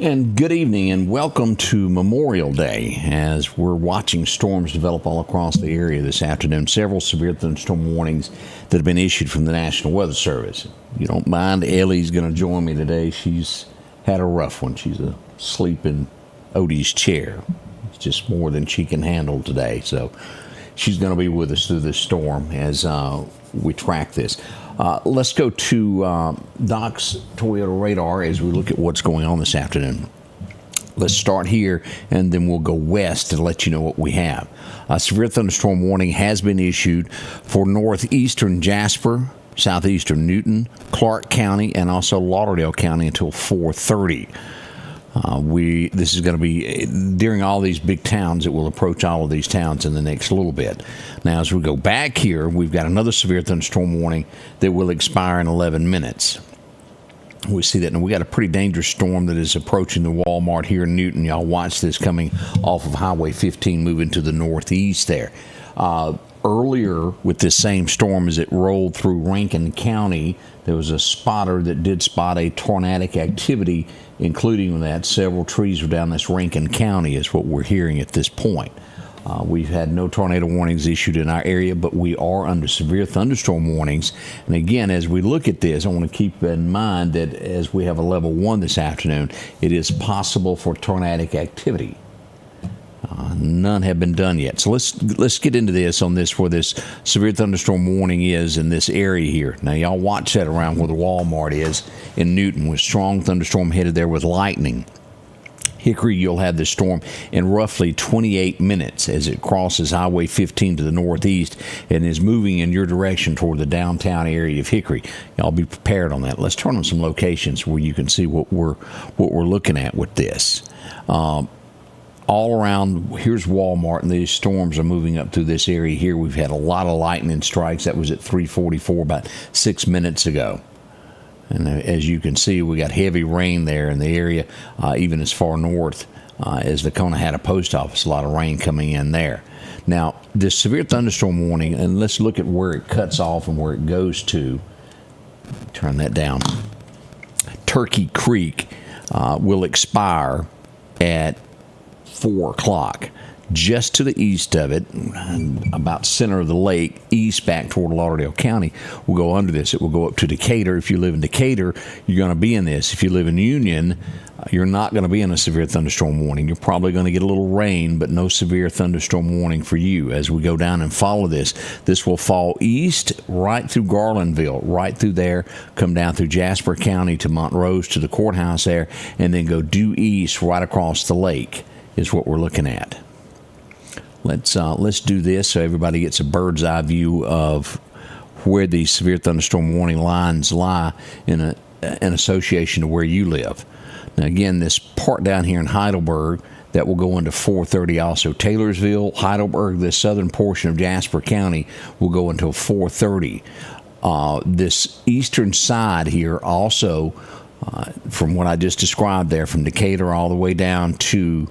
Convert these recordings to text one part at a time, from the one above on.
And good evening and welcome to Memorial Day as we're watching storms develop all across the area this afternoon. Several severe thunderstorm warnings that have been issued from the National Weather Service. If you don't mind, Ellie's going to join me today. She's had a rough one. She's asleep in Odie's chair. It's just more than she can handle today. So she's going to be with us through this storm as we track this. Let's go to Doc's Toyota radar as we look at what's going on this afternoon. Let's start here, and then we'll go west to let you know what we have. A severe thunderstorm warning has been issued for northeastern Jasper, southeastern Newton, Clarke County, and also Lauderdale County until 4:30. This is going to be during all these big towns. It will approach all of these towns in the next little bit. Now, as we go back here, we've got another severe thunderstorm warning that will expire in 11 minutes. We see that, and we got a pretty dangerous storm that is approaching the Walmart here in Newton. Y'all watch this coming off of Highway 15, moving to the northeast there. Earlier with this same storm, as it rolled through Rankin County, there was a spotter that did spot a tornadic activity, including that several trees were down this Rankin County, is what we're hearing at this point. We've had no tornado warnings issued in our area, but we are under severe thunderstorm warnings. And again, as we look at this, I want to keep in mind that as we have a level 1 this afternoon, it is possible for tornadic activity. None have been done yet. So let's get into this on this where this severe thunderstorm warning is in this area here. Now, y'all watch that around where the Walmart is in Newton with strong thunderstorm headed there with lightning. Hickory, you'll have this storm in roughly 28 minutes as it crosses Highway 15 to the northeast and is moving in your direction toward the downtown area of Hickory. Y'all be prepared on that. Let's turn on some locations where you can see what we're looking at with this. All around, here's Walmart, and these storms are moving up through this area here. We've had a lot of lightning strikes. That was at 3:44 about 6 minutes ago. And as you can see, we got heavy rain there in the area, even as far north as the Conehatta Post Office. A lot of rain coming in there. Now, this severe thunderstorm warning, and let's look at where it cuts off and where it goes to. Turn that down. Turkey Creek will expire at 4 o'clock. Just to the east of it, about center of the lake, east back toward Lauderdale County, will go under this. It will go up to Decatur. If you live in Decatur, you're going to be in this. If you live in Union, you're not going to be in a severe thunderstorm warning. You're probably going to get a little rain, but no severe thunderstorm warning for you. As we go down and follow this, this will fall east right through Garlandville, right through there, come down through Jasper County to Montrose to the courthouse there, and then go due east right across the lake is what we're looking at. Let's do this so everybody gets a bird's eye view of where these severe thunderstorm warning lines lie in association to where you live. Now, again, this part down here in Heidelberg, that will go into 4:30 also. Taylorsville, Heidelberg, the southern portion of Jasper County will go until 4:30. This eastern side here also, from what I just described there, from Decatur all the way down to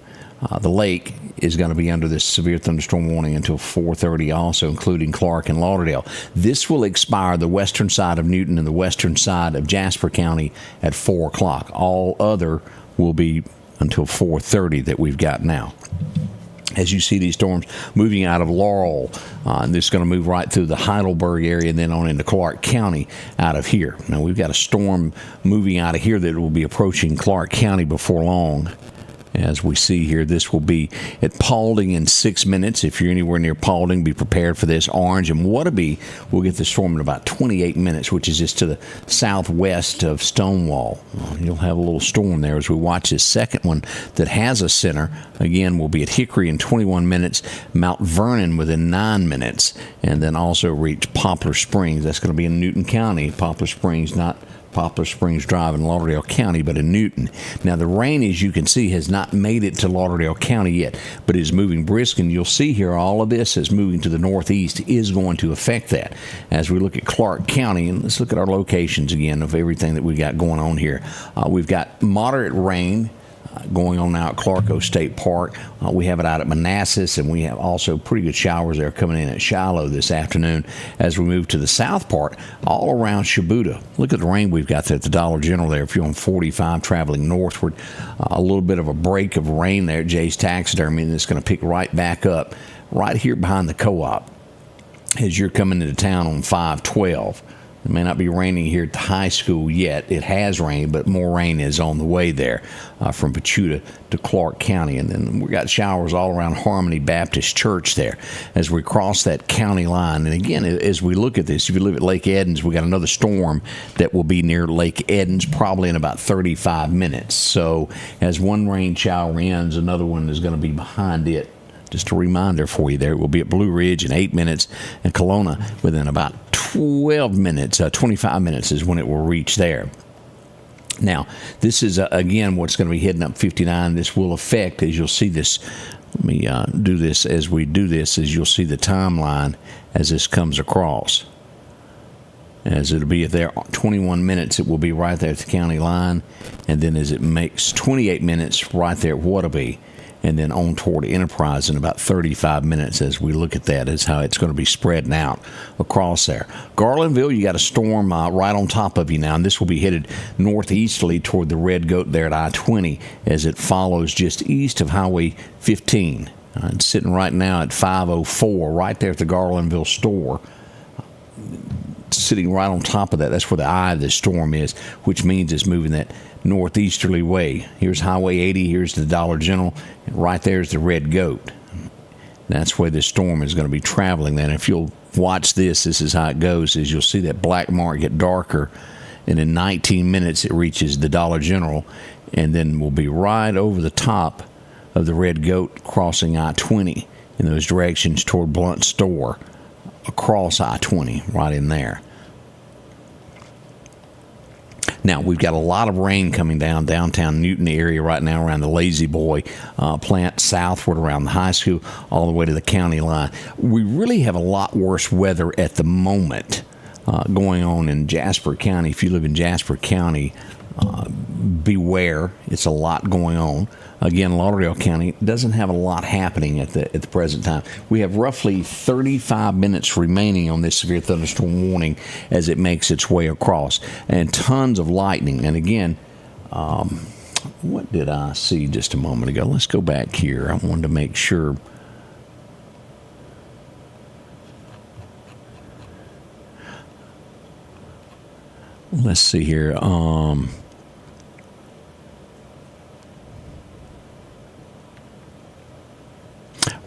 the lake, is going to be under this severe thunderstorm warning until 4:30 also, including Clarke and Lauderdale. This will expire the western side of Newton and the western side of Jasper County at 4 o'clock. All other will be until 4:30 that we've got now. As you see these storms moving out of Laurel, this is going to move right through the Heidelberg area and then on into Clarke County out of here. Now, we've got a storm moving out of here that will be approaching Clarke County before long. As we see here, this will be at Paulding in 6 minutes. If you're anywhere near Paulding, be prepared for this. Orange and Waterby will get the storm in about 28 minutes, which is just to the southwest of Stonewall. You'll have a little storm there as we watch this second one that has a center. Again, we'll be at Hickory in 21 minutes, Mount Vernon within 9 minutes, and then also reach Poplar Springs. That's going to be in Newton County. Poplar Springs, not Poplar Springs Drive in Lauderdale County, but in Newton. Now, the rain, as you can see, has not made it to Lauderdale County yet, but is moving brisk, and you'll see here all of this is moving to the northeast is going to affect that. As we look at Clarke County, and let's look at our locations again of everything that we got going on here. We've got moderate rain going on now at Clarke State Park. We have it out at Manassas, and we have also pretty good showers there coming in at Shiloh this afternoon. As we move to the south part, all around Shubuta, look at the rain we've got there at the Dollar General there. If you're on 45 traveling northward, a little bit of a break of rain there at Jay's Taxidermy, and it's going to pick right back up right here behind the co-op as you're coming into town on 512. It may not be raining here at the high school yet. It has rained, but more rain is on the way there from Pachuta to Clarke County. And then we got showers all around Harmony Baptist Church there as we cross that county line. And again, as we look at this, if you live at Lake Edens, we got another storm that will be near Lake Edens probably in about 35 minutes. So as one rain shower ends, another one is going to be behind it. Just a reminder for you there, it will be at Blue Ridge in 8 minutes, and Kelowna within about 12 minutes, 25 minutes is when it will reach there. Now, this is, again, what's going to be heading up 59. This will affect, as you'll see this, let me do this as we do this, as you'll see the timeline as this comes across. As it'll be there 21 minutes, it will be right there at the county line, and then as it makes 28 minutes right there at Waterby, and then on toward Enterprise in about 35 minutes as we look at that, is how it's going to be spreading out across there. Garlandville, you got a storm right on top of you now, and this will be headed northeasterly toward the Red Goat there at I-20 as it follows just east of Highway 15. It's sitting right now at 504, right there at the Garlandville store. Sitting right on top of that, that's where the eye of the storm is, which means it's moving that northeasterly way. Here's Highway 80, here's the Dollar General, and right there's the Red Goat. That's where this storm is going to be traveling then. If you'll watch this is how it goes, is you'll see that black mark get darker, and in 19 minutes it reaches the Dollar General, and then we'll be right over the top of the Red Goat crossing I-20 in those directions toward Blunt Store across I-20 right in there. Now, we've got a lot of rain coming down downtown Newton area right now around the Lazy Boy plant, southward around the high school, all the way to the county line. We really have a lot worse weather at the moment going on in Jasper County. If you live in Jasper County, beware. It's a lot going on. Again, Lauderdale County doesn't have a lot happening at the present time. We have roughly 35 minutes remaining on this severe thunderstorm warning as it makes its way across, and tons of lightning. And again, what did I see just a moment ago? Let's go back here. I wanted to make sure. Let's see here.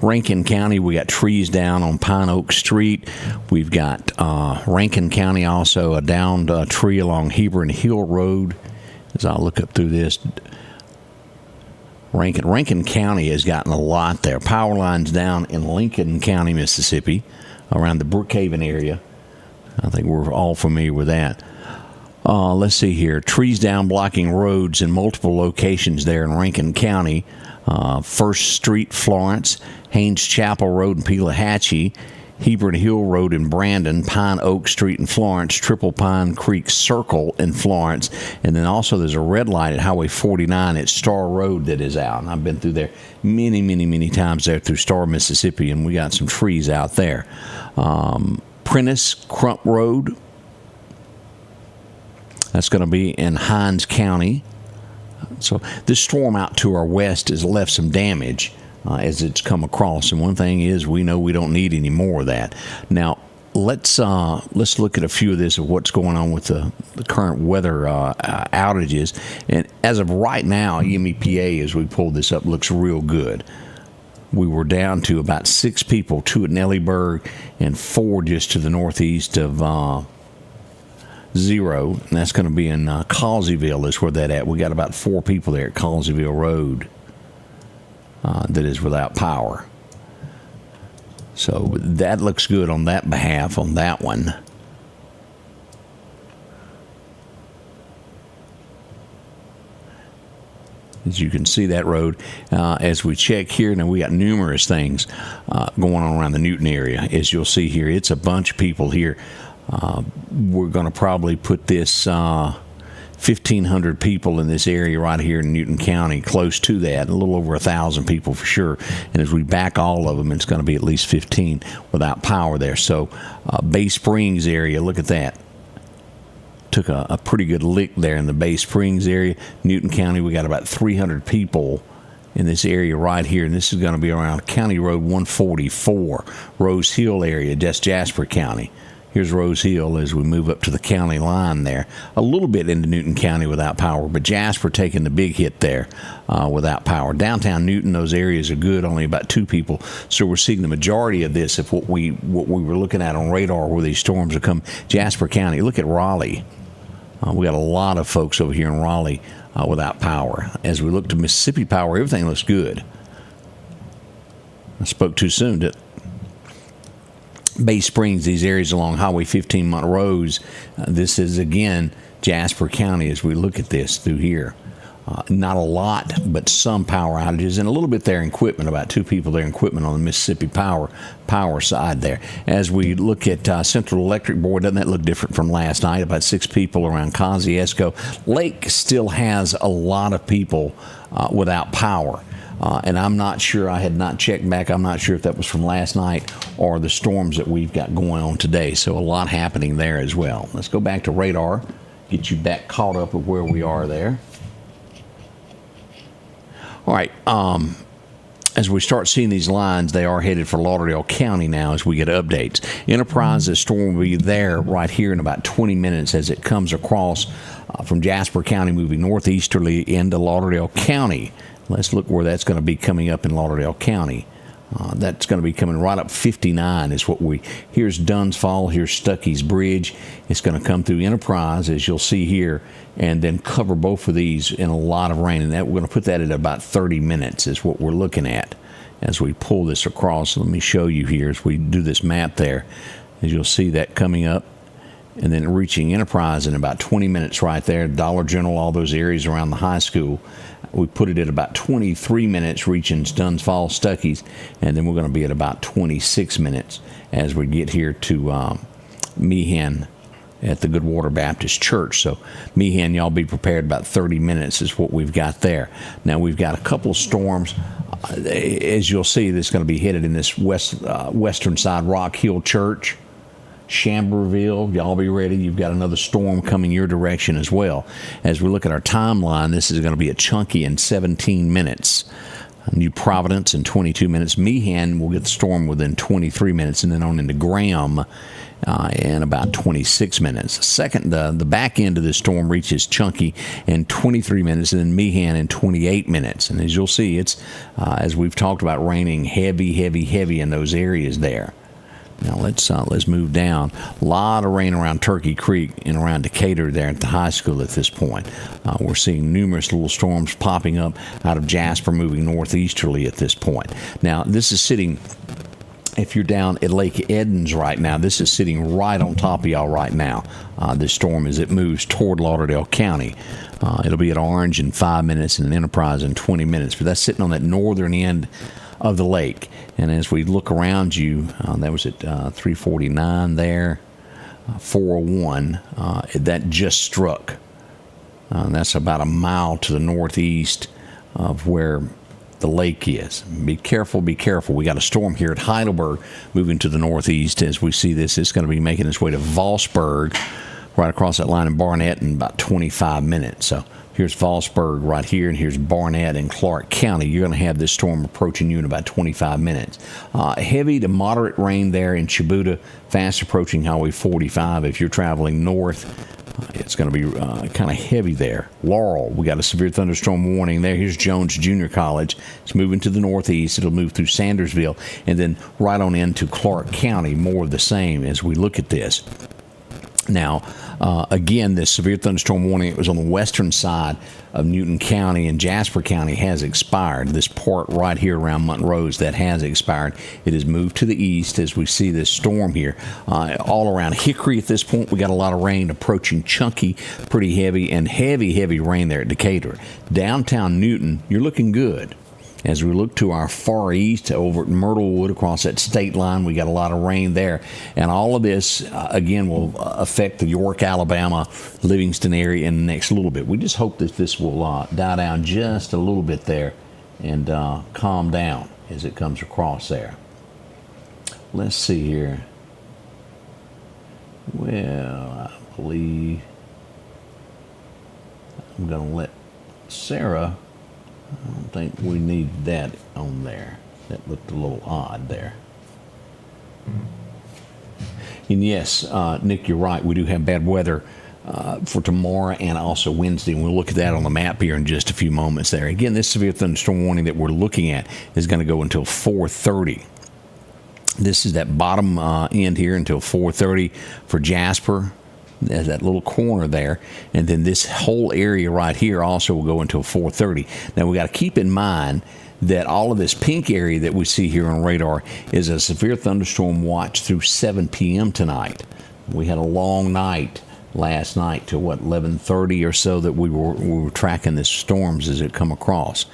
Rankin County, we got trees down on Pine Oak Street. We've got Rankin County also, a downed tree along Hebron Hill Road. As I look up through this, Rankin County has gotten a lot there. Power lines down in Lincoln County, Mississippi, around the Brookhaven area. I think we're all familiar with that. Let's see here. Trees down blocking roads in multiple locations there in Rankin County. First Street, Florence, Haynes Chapel Road in Pelahatchie, Hebron Hill Road in Brandon, Pine Oak Street in Florence, Triple Pine Creek Circle in Florence, and then also there's a red light at Highway 49 at Star Road that is out. And I've been through there many times there through Star, Mississippi, and we got some trees out there. Prentice Crump Road, that's going to be in Hinds County. So this storm out to our west has left some damage as it's come across. And one thing is, we know we don't need any more of that. Now, let's look at a few of this of what's going on with the current weather outages. And as of right now, EMEPA, as we pulled this up, looks real good. We were down to about 6 people, 2 at Nellieburg and 4 just to the northeast of 0, and that's going to be in Collinsville is where that at. We got about 4 people there at Collinsville Road that is without power. So that looks good on that behalf, on that one. As you can see that road, as we check here, now we got numerous things going on around the Newton area. As you'll see here, it's a bunch of people here. We're going to probably put this 1,500 people in this area right here in Newton County, close to that, a little over 1,000 people for sure. And as we back all of them, it's going to be at least 15 without power there. So Bay Springs area, look at that. Took a pretty good lick there in the Bay Springs area. Newton County, we got about 300 people in this area right here, and this is going to be around County Road 144, Rose Hill area, just Jasper County. Here's Rose Hill as we move up to the county line there. A little bit into Newton County without power, but Jasper taking the big hit there without power. Downtown Newton, those areas are good, only about 2 people. So we're seeing the majority of this, if what we were looking at on radar where these storms are coming. Jasper County, look at Raleigh. We got a lot of folks over here in Raleigh without power. As we look to Mississippi Power, everything looks good. I spoke too soon, didn't I? Bay Springs, these areas along Highway 15 Montrose, this is again Jasper County as we look at this through here. Not a lot, but some power outages, and a little bit there in Quitman, about 2 people there in Quitman on the Mississippi Power side there. As we look at Central Electric Board, doesn't that look different from last night? About 6 people around Kosciuszko. Lake still has a lot of people without power. And I'm not sure, I had not checked back, I'm not sure if that was from last night or the storms that we've got going on today. So a lot happening there as well. Let's go back to radar, get you back caught up with where we are there. All right, as we start seeing these lines, they are headed for Lauderdale County now as we get updates. Enterprise, the storm will be there right here in about 20 minutes as it comes across from Jasper County, moving northeasterly into Lauderdale County. Let's look where that's going to be coming up in Lauderdale County. That's going to be coming right up 59 is what we, here's Dunn's Fall, here's Stuckey's Bridge. It's going to come through Enterprise, as you'll see here, and then cover both of these in a lot of rain. And that we're going to put that at about 30 minutes is what we're looking at as we pull this across. Let me show you here as we do this map there. As you'll see that coming up and then reaching Enterprise in about 20 minutes right there. Dollar General, all those areas around the high school. We put it at about 23 minutes reaching Dunn's Fall, Stuckey's, and then we're going to be at about 26 minutes as we get here to Meehan at the Goodwater Baptist Church. So Meehan, y'all be prepared, about 30 minutes is what we've got there. Now we've got a couple of storms. As you'll see, this is going to be headed in this western side, Rock Hill Church, Chamberville, y'all be ready. You've got another storm coming your direction as well. As we look at our timeline, this is going to be a Chunky in 17 minutes. New Providence in 22 minutes. Meehan will get the storm within 23 minutes, and then on into Graham in about 26 minutes. Second, the back end of this storm reaches Chunky in 23 minutes, and then Meehan in 28 minutes. And as you'll see, it's, as we've talked about, raining heavy in those areas there. Now let's move down. A lot of rain around Turkey Creek and around Decatur there at the high school at this point. We're seeing numerous little storms popping up out of Jasper, moving northeasterly at this point. Now this is sitting, if you're down at Lake Edens right now, this is sitting right on top of y'all right now. This storm as it moves toward Lauderdale County. It'll be at Orange in 5 minutes and Enterprise in 20 minutes. But that's sitting on that northern end of the lake. And as we look around you, that was at 349 there, 401, that just struck. That's about a mile to the northeast of where the lake is. Be careful, be careful. We got a storm here at Heidelberg moving to the northeast. As we see this, it's going to be making its way to Valsburg, right across that line in Barnett in about 25 minutes. So here's Valsburg right here, and here's Barnett in Clarke County. You're going to have this storm approaching you in about 25 minutes. Heavy to moderate rain there in Shubuta, fast approaching Highway 45. If you're traveling north, it's going to be kind of heavy there. Laurel, we got a severe thunderstorm warning there. Here's Jones Junior College. It's moving to the northeast. It'll move through Sandersville and then right on into Clarke County. More of the same as we look at this. Now, again, this severe thunderstorm warning, it was on the western side of Newton County and Jasper County, has expired. This part right here around Montrose, that has expired. It has moved to the east as we see this storm here. All around Hickory at this point, we got a lot of rain approaching Chunky, pretty heavy, and heavy rain there at Decatur. Downtown Newton, you're looking good. As we look to our far east over at Myrtlewood across that state line, we got a lot of rain there. And all of this, again, will affect the York, Alabama, Livingston area in the next little bit. We just hope that this will die down just a little bit there and calm down as it comes across there. Let's see here. Well, I believe I'm going to let Sarah... I don't think we need that on there. That looked a little odd there. And yes, Nick, you're right. We do have bad weather for tomorrow and also Wednesday. And we'll look at that on the map here in just a few moments there. Again, this severe thunderstorm warning that we're looking at is going to go until 4:30. This is that bottom end here until 4:30 for Jasper. There's that little corner there, and then this whole area right here also will go until 4:30. Now we got to keep in mind that all of this pink area that we see here on radar is a severe thunderstorm watch through 7 p.m. tonight. We had a long night last night to 11:30 or so that we were tracking the storms as it come across.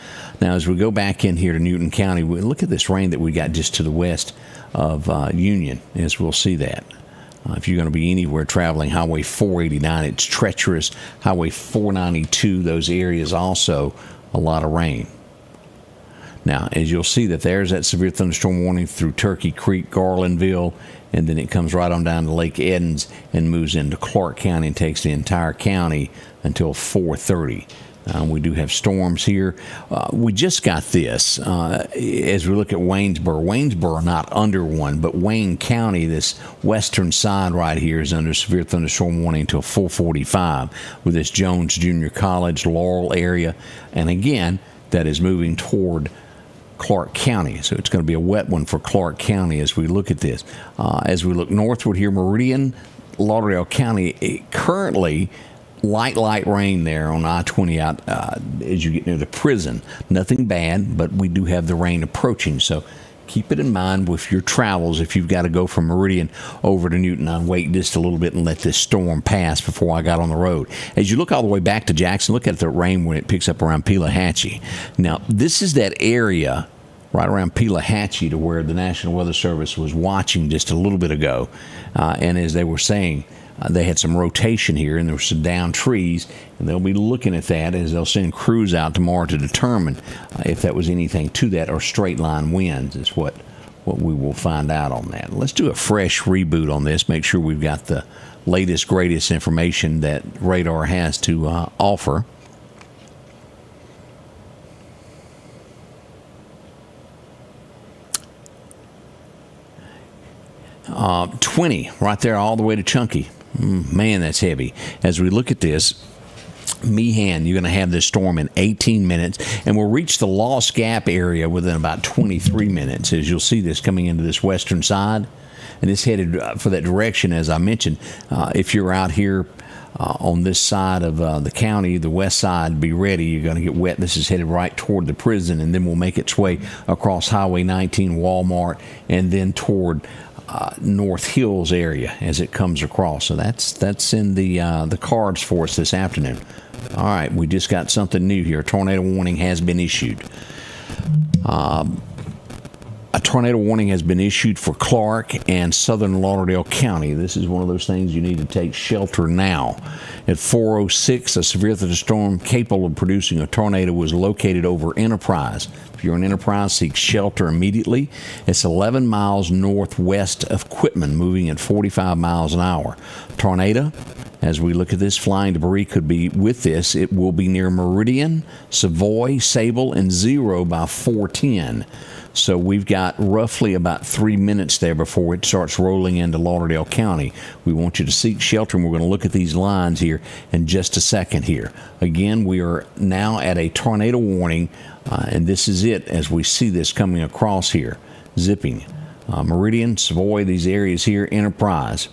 Now as we go back in here to Newton County, we look at this rain that we got just to the west of Union, as we'll see that. If you're going to be anywhere traveling Highway 489, it's treacherous. Highway 492, those areas also, a lot of rain. Now, as you'll see that there's that severe thunderstorm warning through Turkey Creek, Garlandville, and then it comes right on down to Lake Edens and moves into Clarke County and takes the entire county until 4:30. We do have storms here. We just got this as we look at Waynesboro. Waynesboro not under one, but Wayne County, this western side right here, is under severe thunderstorm warning until 4:45 with this Jones Junior College, Laurel area. And again, that is moving toward Clarke County. So it's going to be a wet one for Clarke County as we look at this. As we look northward here, Meridian, Lauderdale County, currently light rain there on I-20 out as you get near the prison. Nothing bad, but we do have the rain approaching. So keep it in mind with your travels. If you've got to go from Meridian over to Newton, I'd wait just a little bit and let this storm pass before I got on the road. As you look all the way back to Jackson, look at the rain when it picks up around Pelahatchie. Now, this is that area right around Pelahatchie to where the National Weather Service was watching just a little bit ago. And as they were saying, they had some rotation here, and there were some down trees, and they'll be looking at that as they'll send crews out tomorrow to determine if that was anything to that or straight line winds is what we will find out on that. Let's do a fresh reboot on this, make sure we've got the latest, greatest information that radar has to offer. Uh, 20 right there all the way to Chunky. Man, that's heavy. As we look at this, Meehan, you're going to have this storm in 18 minutes, and we'll reach the Lost Gap area within about 23 minutes, as you'll see this coming into this western side. And it's headed for that direction, as I mentioned. If you're out here on this side of the county, the west side, be ready. You're going to get wet. This is headed right toward the prison, and then we'll make its way across Highway 19, Walmart, and then toward North Hills area as it comes across. So that's in the cards for us this afternoon. All right, we just got something new here. A tornado warning has been issued. A tornado warning has been issued for Clarke and southern Lauderdale County. This is one of those things you need to take shelter now. At 4:06, a severe thunderstorm capable of producing a tornado was located over Enterprise. If you're in Enterprise, seek shelter immediately. It's 11 miles northwest of Quitman, moving at 45 miles an hour. Tornado, as we look at this, flying debris could be with this. It will be near Meridian, Savoy, Sable, and Zero by 4:10. So we've got roughly about 3 minutes there before it starts rolling into Lauderdale County. We want you to seek shelter, and we're going to look at these lines here in just a second here. Again, we are now at a tornado warning, and this is it as we see this coming across here, zipping. Meridian, Savoy, these areas here, Enterprise.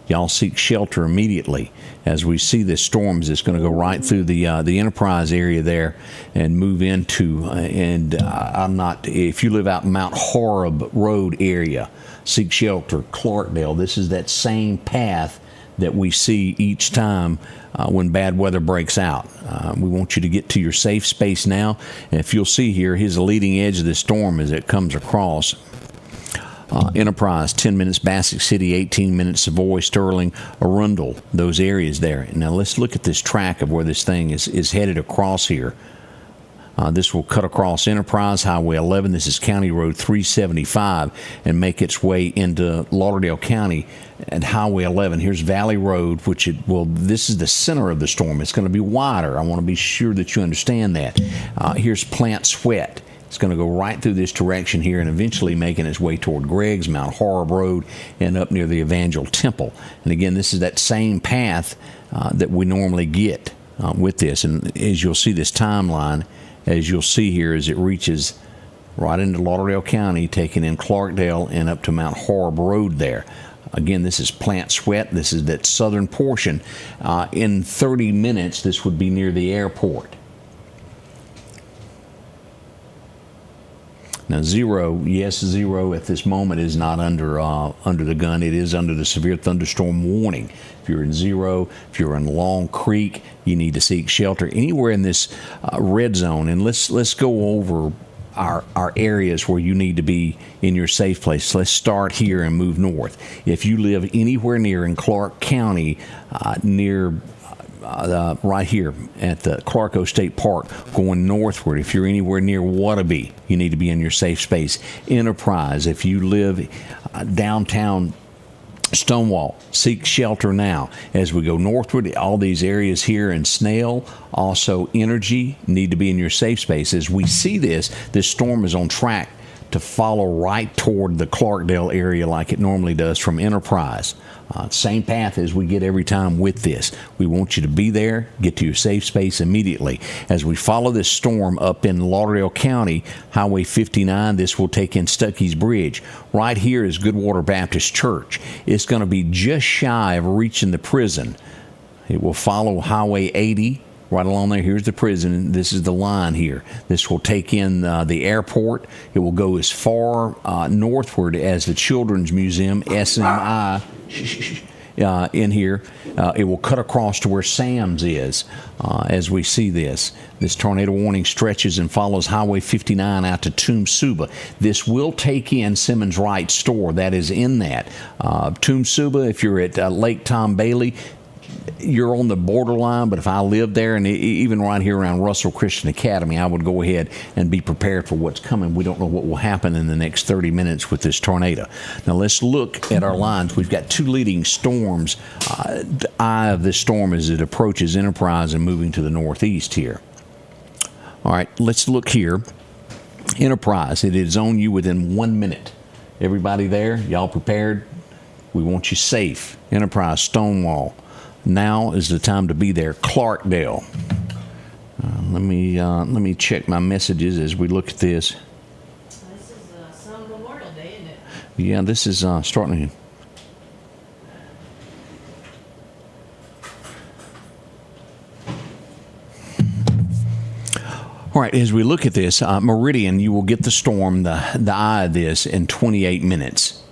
Y'all seek shelter immediately as we see this storm that's going to go right through the Enterprise area there and move into, if you live out Mount Horeb Road area, seek shelter, Clarkdale. This is that same path that we see each time when bad weather breaks out. We want you to get to your safe space now. And if you'll see here, here's the leading edge of this storm as it comes across. Enterprise, 10 minutes. Bassick City, 18 minutes. Savoy, Sterling, Arundel, those areas there. Now let's look at this track of where this thing is headed across here. This will cut across Enterprise, Highway 11. This is County Road 375 and make its way into Lauderdale County and Highway 11. Here's Valley Road, which this is the center of the storm. It's going to be wider. I want to be sure that you understand that. Here's Plant Sweat. It's going to go right through this direction here and eventually making its way toward Greg's, Mount Horeb Road, and up near the Evangel Temple. And again, this is that same path that we normally get with this. And as you'll see this timeline, as you'll see here, as it reaches right into Lauderdale County, taking in Clarkdale and up to Mount Horeb Road there. Again, this is Plant Sweat. This is that southern portion. In 30 minutes, this would be near the airport. Now, zero at this moment is not under the gun. It is under the severe thunderstorm warning. If you're in zero, if you're in Long Creek, you need to seek shelter anywhere in this red zone. And let's go over our areas where you need to be in your safe place. Let's start here and move north. If you live anywhere near in Clarke County, near right here at the Clarko State Park, going northward. If you're anywhere near Waterby, you need to be in your safe space. Enterprise, if you live downtown Stonewall, seek shelter now. As we go northward, all these areas here in Snail, also Energy, need to be in your safe space. As we see this storm is on track to follow right toward the Clarkdale area like it normally does from Enterprise. Same path as we get every time with this. We want you to be there, get to your safe space immediately. As we follow this storm up in Lauderdale County, Highway 59, this will take in Stuckey's Bridge. Right here is Goodwater Baptist Church. It's going to be just shy of reaching the prison. It will follow Highway 80. Right along there, here's the prison. This is the line here. This will take in the airport. It will go as far northward as the Children's Museum, SMI, in here. It will cut across to where Sam's is as we see this. This tornado warning stretches and follows Highway 59 out to Toomsuba. This will take in Simmons Wright Store. That is in that. Toomsuba, if you're at Lake Tom Bailey, you're on the borderline, but if I lived there, and even right here around Russell Christian Academy, I would go ahead and be prepared for what's coming. We don't know what will happen in the next 30 minutes with this tornado. Now let's look at our lines. We've got two leading storms. The eye of this storm as it approaches Enterprise and moving to the northeast here. All right, let's look here. Enterprise, it is on you within 1 minute. Everybody there, y'all prepared? We want you safe. Enterprise, Stonewall. Now is the time to be there. Clarkdale. Let me check my messages as we look at this. This is some Memorial Day, isn't it? Yeah, this is starting. All right, as we look at this, Meridian, you will get the storm, the eye of this, in 28 minutes,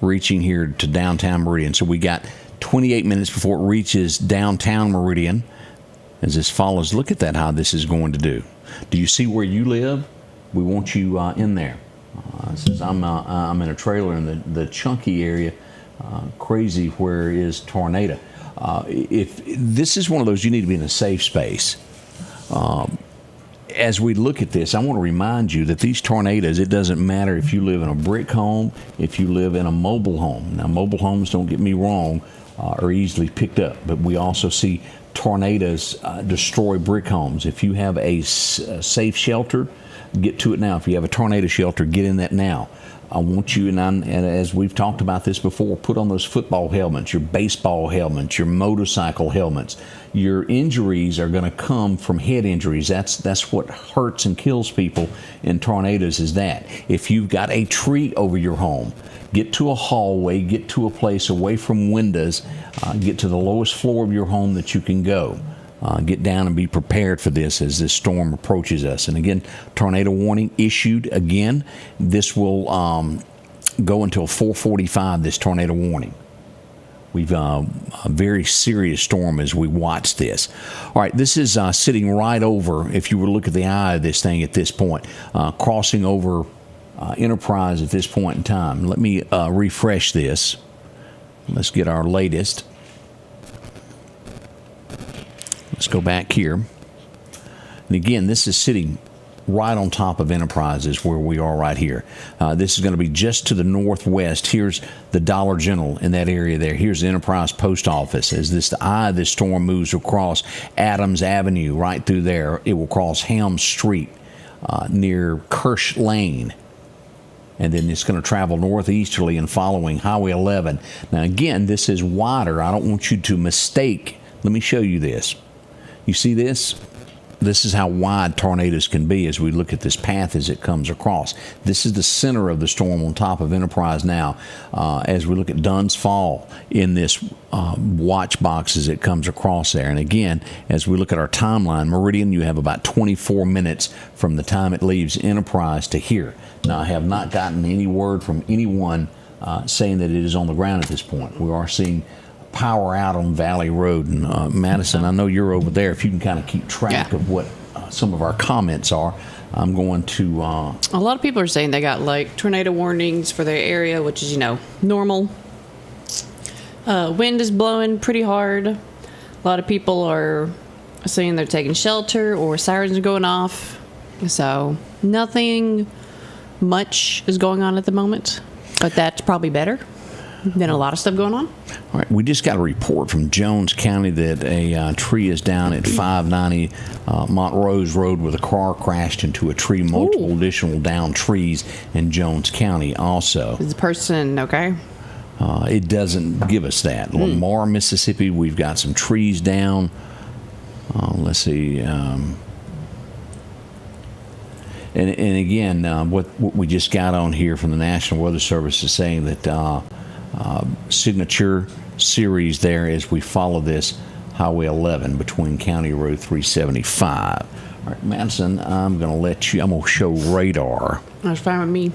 reaching here to downtown Meridian. So we got 28 minutes before it reaches downtown Meridian. As this follows, look at that, how this is going to do. Do you see where you live? We want you in there. Since I'm in a trailer in the Chunky area, crazy where is tornado. If this is one of those, you need to be in a safe space. As we look at this, I want to remind you that these tornadoes, it doesn't matter if you live in a brick home, if you live in a mobile home. Now, mobile homes, don't get me wrong, are easily picked up, but we also see tornadoes destroy brick homes. If you have a safe shelter, get to it now. If you have a tornado shelter, get in that now. I want you, and as we've talked about this before, put on those football helmets, your baseball helmets, your motorcycle helmets. Your injuries are going to come from head injuries. That's what hurts and kills people in tornadoes, is that. If you've got a tree over your home, get to a hallway, get to a place away from windows, get to the lowest floor of your home that you can go. Get down and be prepared for this as this storm approaches us. And again, tornado warning issued again. This will go until 4:45, this tornado warning. We've a very serious storm as we watch this. All right, this is sitting right over, if you were to look at the eye of this thing at this point, crossing over Enterprise at this point in time. Let me refresh this. Let's get our latest. Let's go back here. And again, this is sitting right on top of Enterprises where we are right here. This is going to be just to the northwest. Here's the Dollar General in that area there. Here's the Enterprise Post Office. As the eye of this storm moves across Adams Avenue right through there, it will cross Helm Street near Kirsch Lane. And then it's going to travel northeasterly and following Highway 11. Now, again, this is wider. I don't want you to mistake. Let me show you this. You see this? This is how wide tornadoes can be as we look at this path as it comes across. This is the center of the storm on top of Enterprise now. As we look at Dunn's Fall in this watch box as it comes across there. And again, as we look at our timeline, Meridian, you have about 24 minutes from the time it leaves Enterprise to here. Now, I have not gotten any word from anyone saying that it is on the ground at this point. We are seeing power out on Valley Road. And Madison, I know you're over there. If you can kind of keep track of what some of our comments are, I'm going to... A lot of people are saying they got like tornado warnings for their area, which is, normal. Wind is blowing pretty hard. A lot of people are saying they're taking shelter or sirens are going off. So nothing much is going on at the moment, but that's probably better than a lot of stuff going on. All right, we just got a report from Jones County that a tree is down at 590 Montrose Road where the car crashed into a tree. Multiple additional downed trees in Jones County also. Is the person okay? It doesn't give us that. Lamar, Mississippi, we've got some trees down. Let's see. And again, what we just got on here from the National Weather Service is saying that signature series there as we follow this Highway 11 between County Road 375. All right, Madison, I'm going to show radar. That's fine with me.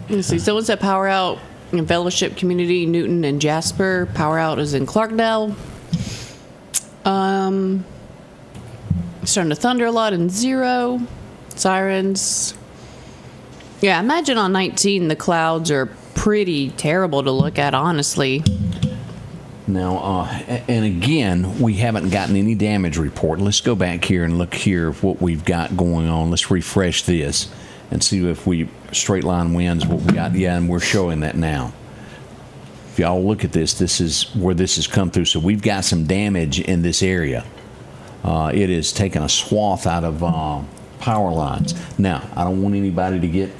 Let's see. Someone said power out in Fellowship Community, Newton, and Jasper. Power out is in Clarkdale. Starting to thunder a lot in 0. Sirens. Yeah, imagine on 19 the clouds are pretty terrible to look at, honestly. Now, and again, we haven't gotten any damage report. Let's go back here and look here at what we've got going on. Let's refresh this and see if we straight line winds what we got. Yeah, and we're showing that now. If y'all look at this, this is where this has come through. So we've got some damage in this area. It has taken a swath out of power lines. Now, I don't want anybody to get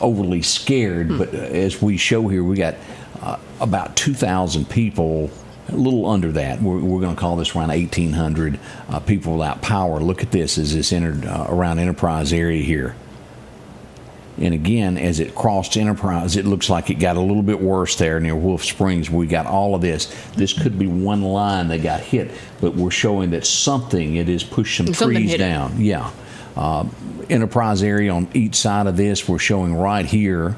overly scared, but as we show here, we got about 2,000 people, a little under that. We're going to call this around 1,800 people without power. Look at this as this entered around Enterprise area here. And again, as it crossed Enterprise, it looks like it got a little bit worse there near Wolf Springs. We got all of this. This could be one line that got hit, but we're showing that it has pushed some trees down. Yeah. Enterprise area on each side of this, we're showing right here,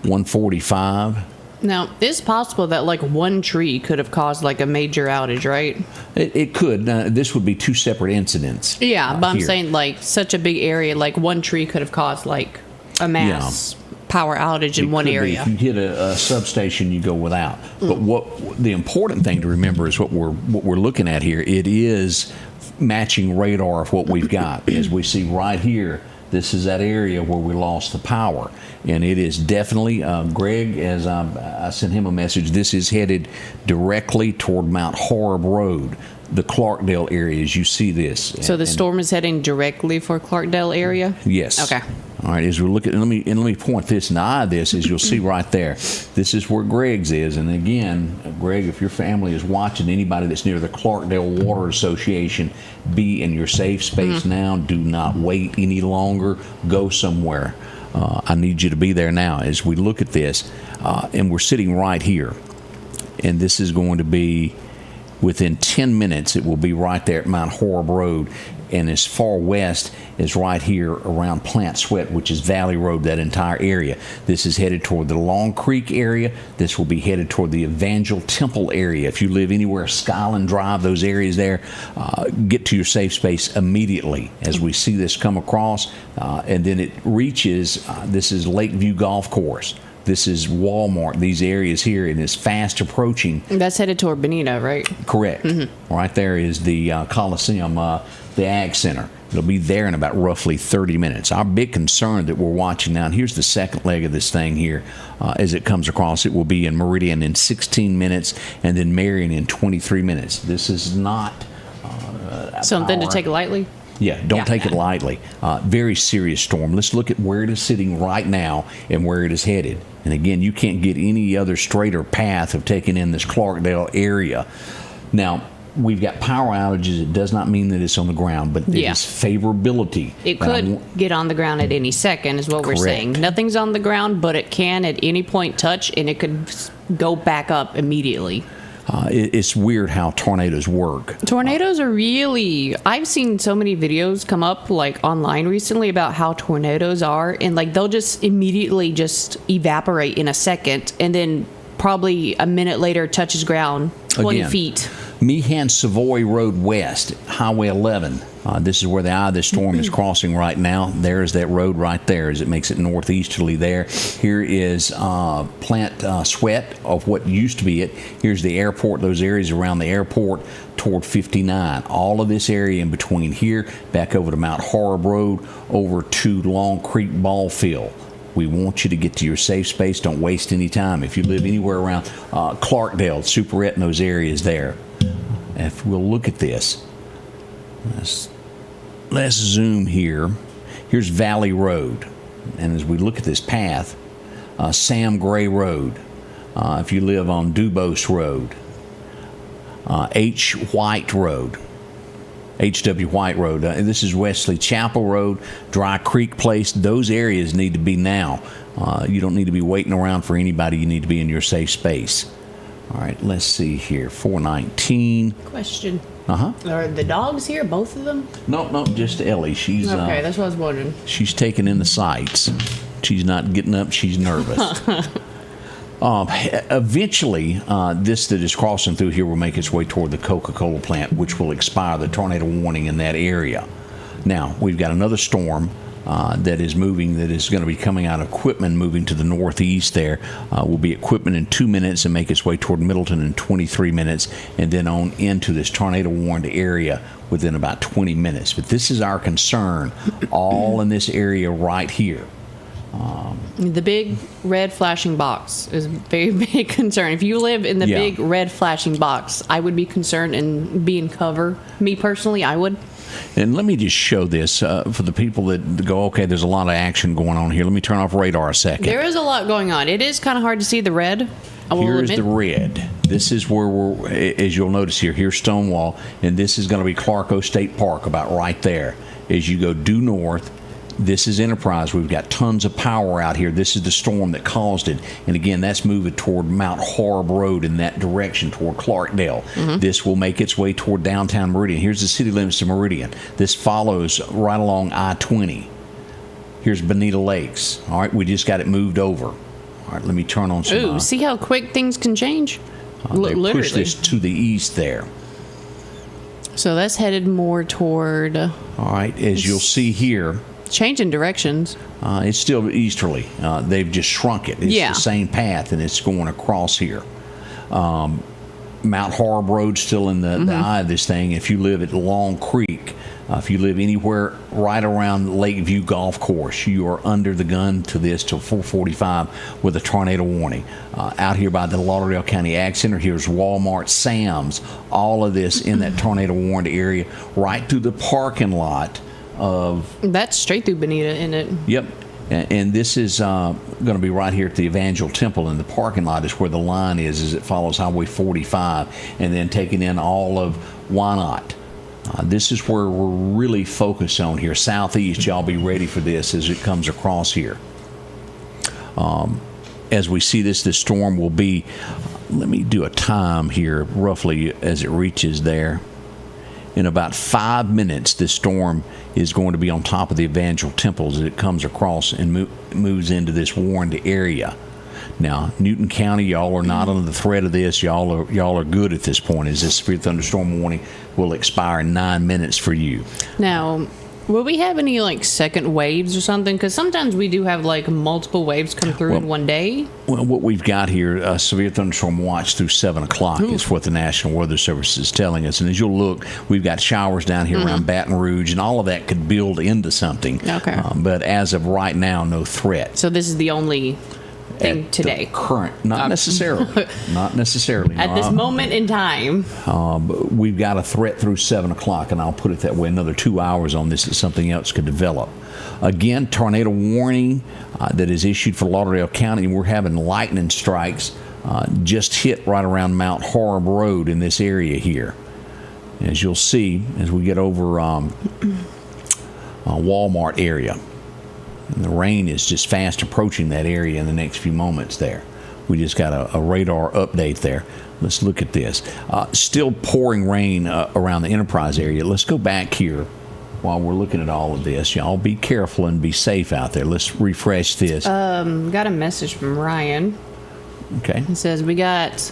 145. Now, it's possible that like one tree could have caused like a major outage, right? It could. This would be two separate incidents. Yeah, but I'm here. saying like such a big area, like one tree could have caused like a mass power outage in one area. If you hit a substation, you go without. But what the important thing to remember is what we're looking at here. It is matching radar of what we've got. As we see right here, this is that area where we lost the power. And it is definitely, Greg, as I sent him a message, this is headed directly toward Mount Horeb Road, the Clarkdale area, as you see this. So the storm is heading directly for Clarkdale area? Yes. Okay. All right, as we look at, let me point this in the eye of this, as you'll see right there. This is where Greg's is. And again, Greg, if your family is watching, anybody that's near the Clarkdale Water Association, be in your safe space now. Do not wait any longer. Go somewhere. I need you to be there now as we look at this. And we're sitting right here. And this is going to be within 10 minutes. It will be right there at Mount Horeb Road. and as far west as right here around Plant Sweat, which is Valley Road, that entire area. This is headed toward the Long Creek area. This will be headed toward the Evangel Temple area. If you live anywhere, Skyland Drive, those areas there, get to your safe space immediately as we see this come across. And then it reaches, this is Lakeview Golf Course. This is Walmart, these areas here, and it's fast approaching. That's headed toward Bonita, right? Correct. Right there is the Coliseum, the Ag Center. It'll be there in about roughly 30 minutes. Our big concern that we're watching now, and here's the second leg of this thing here as it comes across. It will be in Meridian in 16 minutes and then Marion in 23 minutes. This is not Something to take lightly? Yeah, don't take it lightly. Very serious storm. Let's look at where it is sitting right now and where it is headed. And again, you can't get any other straighter path of taking in this Clarkdale area. Now, we've got power outages. It does not mean that it's on the ground, but it is favorability. It could get on the ground at any second is what we're saying. Nothing's on the ground, but it can at any point touch, and it could go back up immediately. It's weird how tornadoes work. Tornadoes are really, I've seen so many videos come up like online recently about how tornadoes are, and like they'll just immediately just evaporate in a second, and then probably a minute later touches ground 20 feet. Meehan Savoy Road West, Highway 11. This is where the eye of this storm is crossing right now. There's that road right there as it makes it northeasterly there. Here is Plant Sweat of what used to be it. Here's the airport, those areas around the airport toward 59. All of this area in between here, back over to Mount Horeb Road, over to Long Creek Ball Field. We want you to get to your safe space. Don't waste any time. If you live anywhere around Clarkdale, Superette, and those areas there. If we'll look at this, let's zoom here. Here's Valley Road. And as we look at this path, Sam Gray Road. If you live on Dubose Road, H. White Road. H.W. White Road. This is Wesley Chapel Road, Dry Creek Place. Those areas need to be now. You don't need to be waiting around for anybody. You need to be in your safe space. All right, let's see here. 419. Question. Uh-huh. Are the dogs here, both of them? No, just Ellie. She's okay, that's what I was wondering. She's taking in the sights. She's not getting up. She's nervous. Eventually, this that is crossing through here will make its way toward the Coca-Cola plant, which will expire the tornado warning in that area. Now, we've got another storm that is moving, that is going to be coming out of Quitman, moving to the northeast there. Will be at Quitman in 2 minutes and make its way toward Middleton in 23 minutes, and then on into this tornado-warned area within about 20 minutes. But this is our concern, all in this area right here. The big red flashing box is a very big concern. If you live in the big red flashing box, I would be concerned and be in cover. Me personally, I would. And let me just show this for the people that go, okay, there's a lot of action going on here. Let me turn off radar a second. There is a lot going on. It is kind of hard to see the red. Here's the red. This is where we're, as you'll notice here, here's Stonewall, and this is going to be Clarko State Park about right there. As you go due north, this is Enterprise. We've got tons of power out here. This is the storm that caused it. And again, that's moving toward Mount Horeb Road in that direction toward Clarkdale. This will make its way toward downtown Meridian. Here's the city limits of Meridian. This follows right along I-20. Here's Bonita Lakes. All right, we just got it moved over. All right, let me turn on some. Ooh, see how quick things can change? They push this to the east there. So that's headed more toward... all right, as you'll see here... Changing directions. It's still easterly. They've just shrunk it. It's the same path, and it's going across here. Mount Horeb Road still in the eye of this thing. If you live at Long Creek, if you live anywhere right around Lakeview Golf Course, you are under the gun to this till 4:45 with a tornado warning. Out here by the Lauderdale County Ag Center, here's Walmart, Sam's, all of this in that tornado warned area, right through the parking lot. That's straight through Bonita, isn't it? Yep. And this is going to be right here at the Evangel Temple, and the parking lot is where the line is as it follows Highway 45, and then taking in all of Wynot. This is where we're really focused on here. Southeast, y'all be ready for this as it comes across here. As we see this storm will be, let me do a time here roughly as it reaches there. In about 5 minutes, this storm is going to be on top of the Evangel Temple as it comes across and moves into this warned area. Now, Newton County, y'all are not under the threat of this. Y'all are good at this point, as this severe thunderstorm warning will expire in 9 minutes for you. Now, will we have any like second waves or something? Because sometimes we do have like multiple waves come through in one day. Well, what we've got here, severe thunderstorm watch through 7 o'clock is what the National Weather Service is telling us. And as you'll look, we've got showers down here around Baton Rouge, and all of that could build into something. Okay. But as of right now, no threat. So this is the only thing At today. the current, not necessarily. Not necessarily. At this moment in time. But we've got a threat through 7 o'clock, and I'll put it that way. Another 2 hours on this that something else could develop. Again, tornado warning that is issued for Lauderdale County. We're having lightning strikes just hit right around Mount Horeb Road in this area here. As you'll see, as we get over Walmart area. And the rain is just fast approaching that area in the next few moments there. We just got a radar update there. Let's look at this. Still pouring rain around the Enterprise area. Let's go back here while we're looking at all of this. Y'all be careful and be safe out there. Let's refresh this. Got a message from Ryan. Okay. It says we got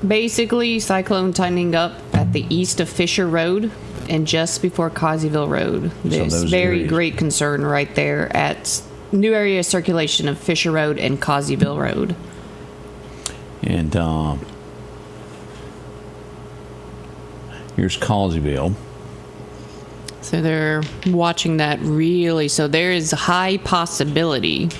basically cyclone tightening up at the east of Fisher Road and just before Causeyville Road. There's very great concern right there at new area circulation of Fisher Road and Causeyville Road. And here's Causeyville. So they're watching that really. So there is a high possibility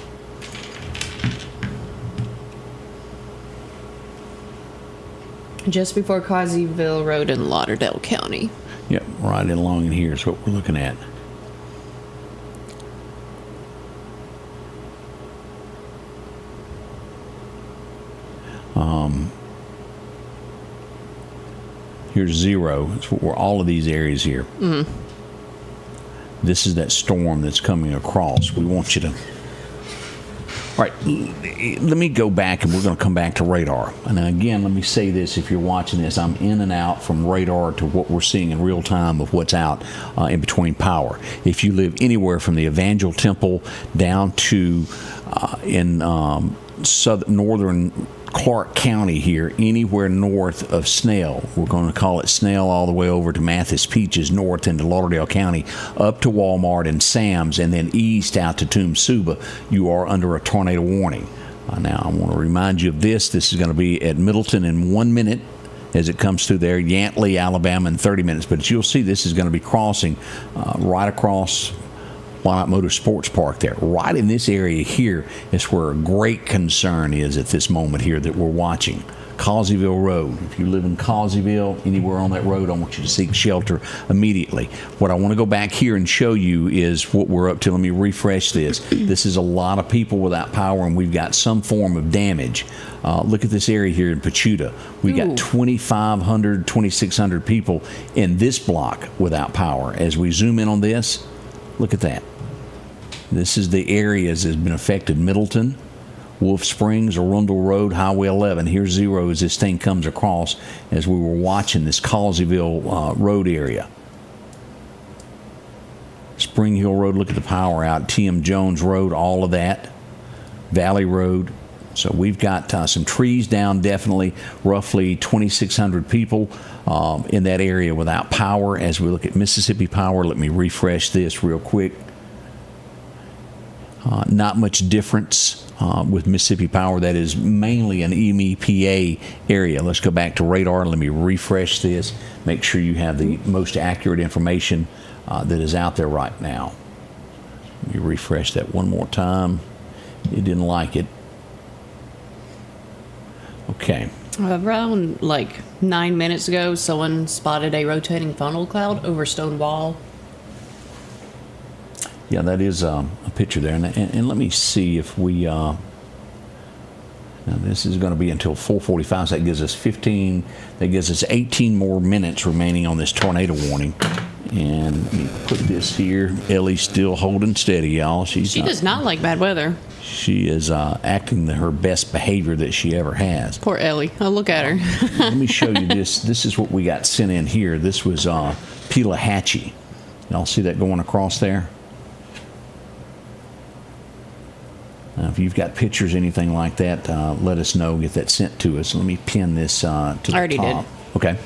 just before Causeyville Road in Lauderdale County. Yep, right along in here is what we're looking at. Here's 0. It's where all of these areas here. Mm-hmm. This is that storm that's coming across. We want you to... All right, let me go back, and we're going to come back to radar. And again, let me say this. If you're watching this, I'm in and out from radar to what we're seeing in real time of what's out in between power. If you live anywhere from the Evangel Temple down to in northern Clarke County here, anywhere north of Snell, we're going to call it Snell, all the way over to Mathis Peaches, north into Lauderdale County, up to Walmart and Sam's, and then east out to Toomsuba, you are under a tornado warning. Now, I want to remind you of this. This is going to be at Middleton in 1 minute as it comes through there, Yantlee, Alabama in 30 minutes. But as you'll see, this is going to be crossing right across Why Not Motor Sports Park there. Right in this area here is where a great concern is at this moment here that we're watching. Causeyville Road. If you live in Causeyville, anywhere on that road, I want you to seek shelter immediately. What I want to go back here and show you is what we're up to. Let me refresh this. This is a lot of people without power, and we've got some form of damage. Look at this area here in Pachuta. We got 2,500, 2,600 people in this block without power. As we zoom in on this, look at that. This is the areas that have been affected. Middleton, Wolf Springs, Arundel Road, Highway 11. Here's 0 as this thing comes across as we were watching this Causeyville road area. Spring Hill Road, look at the power out. T.M. Jones Road, all of that. Valley Road. So we've got some trees down, definitely. Roughly 2,600 people in that area without power. As we look at Mississippi Power, let me refresh this real quick. Not much difference with Mississippi Power. That is mainly an MEPA area. Let's go back to radar. Let me refresh this. Make sure you have the most accurate information that is out there right now. Let me refresh that one more time. It didn't like it. Okay. Around like 9 minutes ago, someone spotted a rotating funnel cloud over Stonewall. Yeah, that is a picture there. And let me see if we... now, this is going to be until 4:45, so that gives us 18 more minutes remaining on this tornado warning. And let me put this here. Ellie's still holding steady, y'all. She does not like bad weather. She is acting her best behavior that she ever has. Poor Ellie. Oh, look at her. Let me show you this. This is what we got sent in here. This was Pelahatchie. Y'all see that going across there? Now, if you've got pictures, anything like that, let us know. Get that sent to us. Let me pin this to the top. I already did. Okay.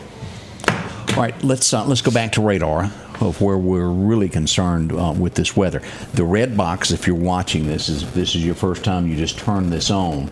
All right, let's go back to radar of where we're really concerned with this weather. The red box, if you're watching this is your first time you just turn this on,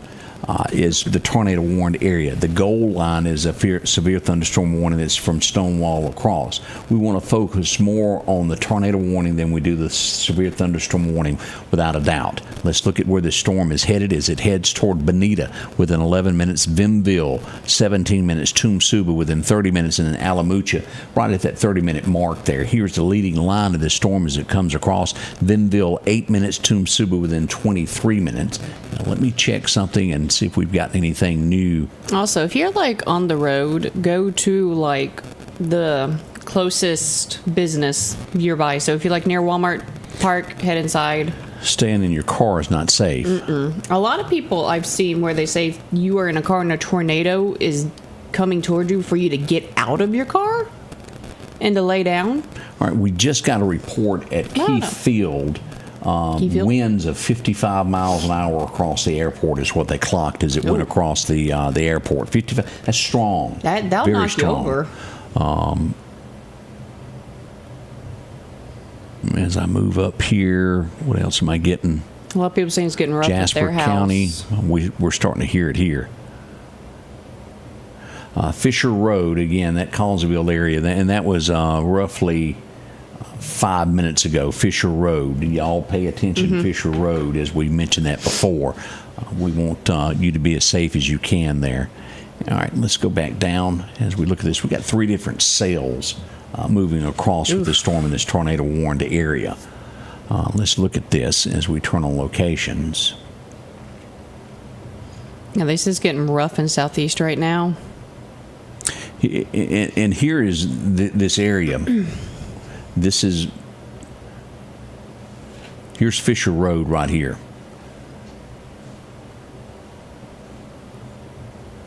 is the tornado warned area. The gold line is a severe thunderstorm warning that's from Stonewall across. We want to focus more on the tornado warning than we do the severe thunderstorm warning, without a doubt. Let's look at where the storm is headed. As it heads toward Bonita within 11 minutes, Vimville 17 minutes, Toomsuba within 30 minutes, and then Alamucha right at that 30-minute mark there. Here's the leading line of the storm as it comes across. Vimville 8 minutes, Toomsuba within 23 minutes. Now, let me check something and see if we've got anything new. Also, if you're like on the road, go to like the closest business nearby. So if you're like near Walmart, park, head inside. Staying in your car is not safe. A lot of people I've seen where they say if you are in a car and a tornado is coming toward you, for you to get out of your car and to lay down. All right, we just got a report at Key Field. Winds of 55 miles an hour across the airport is what they clocked as it went across the airport. 55. That's strong. That'll very knock strong. you over. As I move up here, what else am I getting? A lot of people saying it's getting rough at their Jasper house. County. We're starting to hear it here. Fisher Road, again, that Collinsville area, and that was roughly 5 minutes ago. Fisher Road. Y'all pay attention. Fisher Road, as we mentioned that before. We want you to be as safe as you can there. All right, let's go back down as we look at this. We got 3 different cells moving across with the storm in this tornado warned area. Let's look at this as we turn on locations. Yeah, this is getting rough in Southeast right now. And here is this area. Here's Fisher Road right here.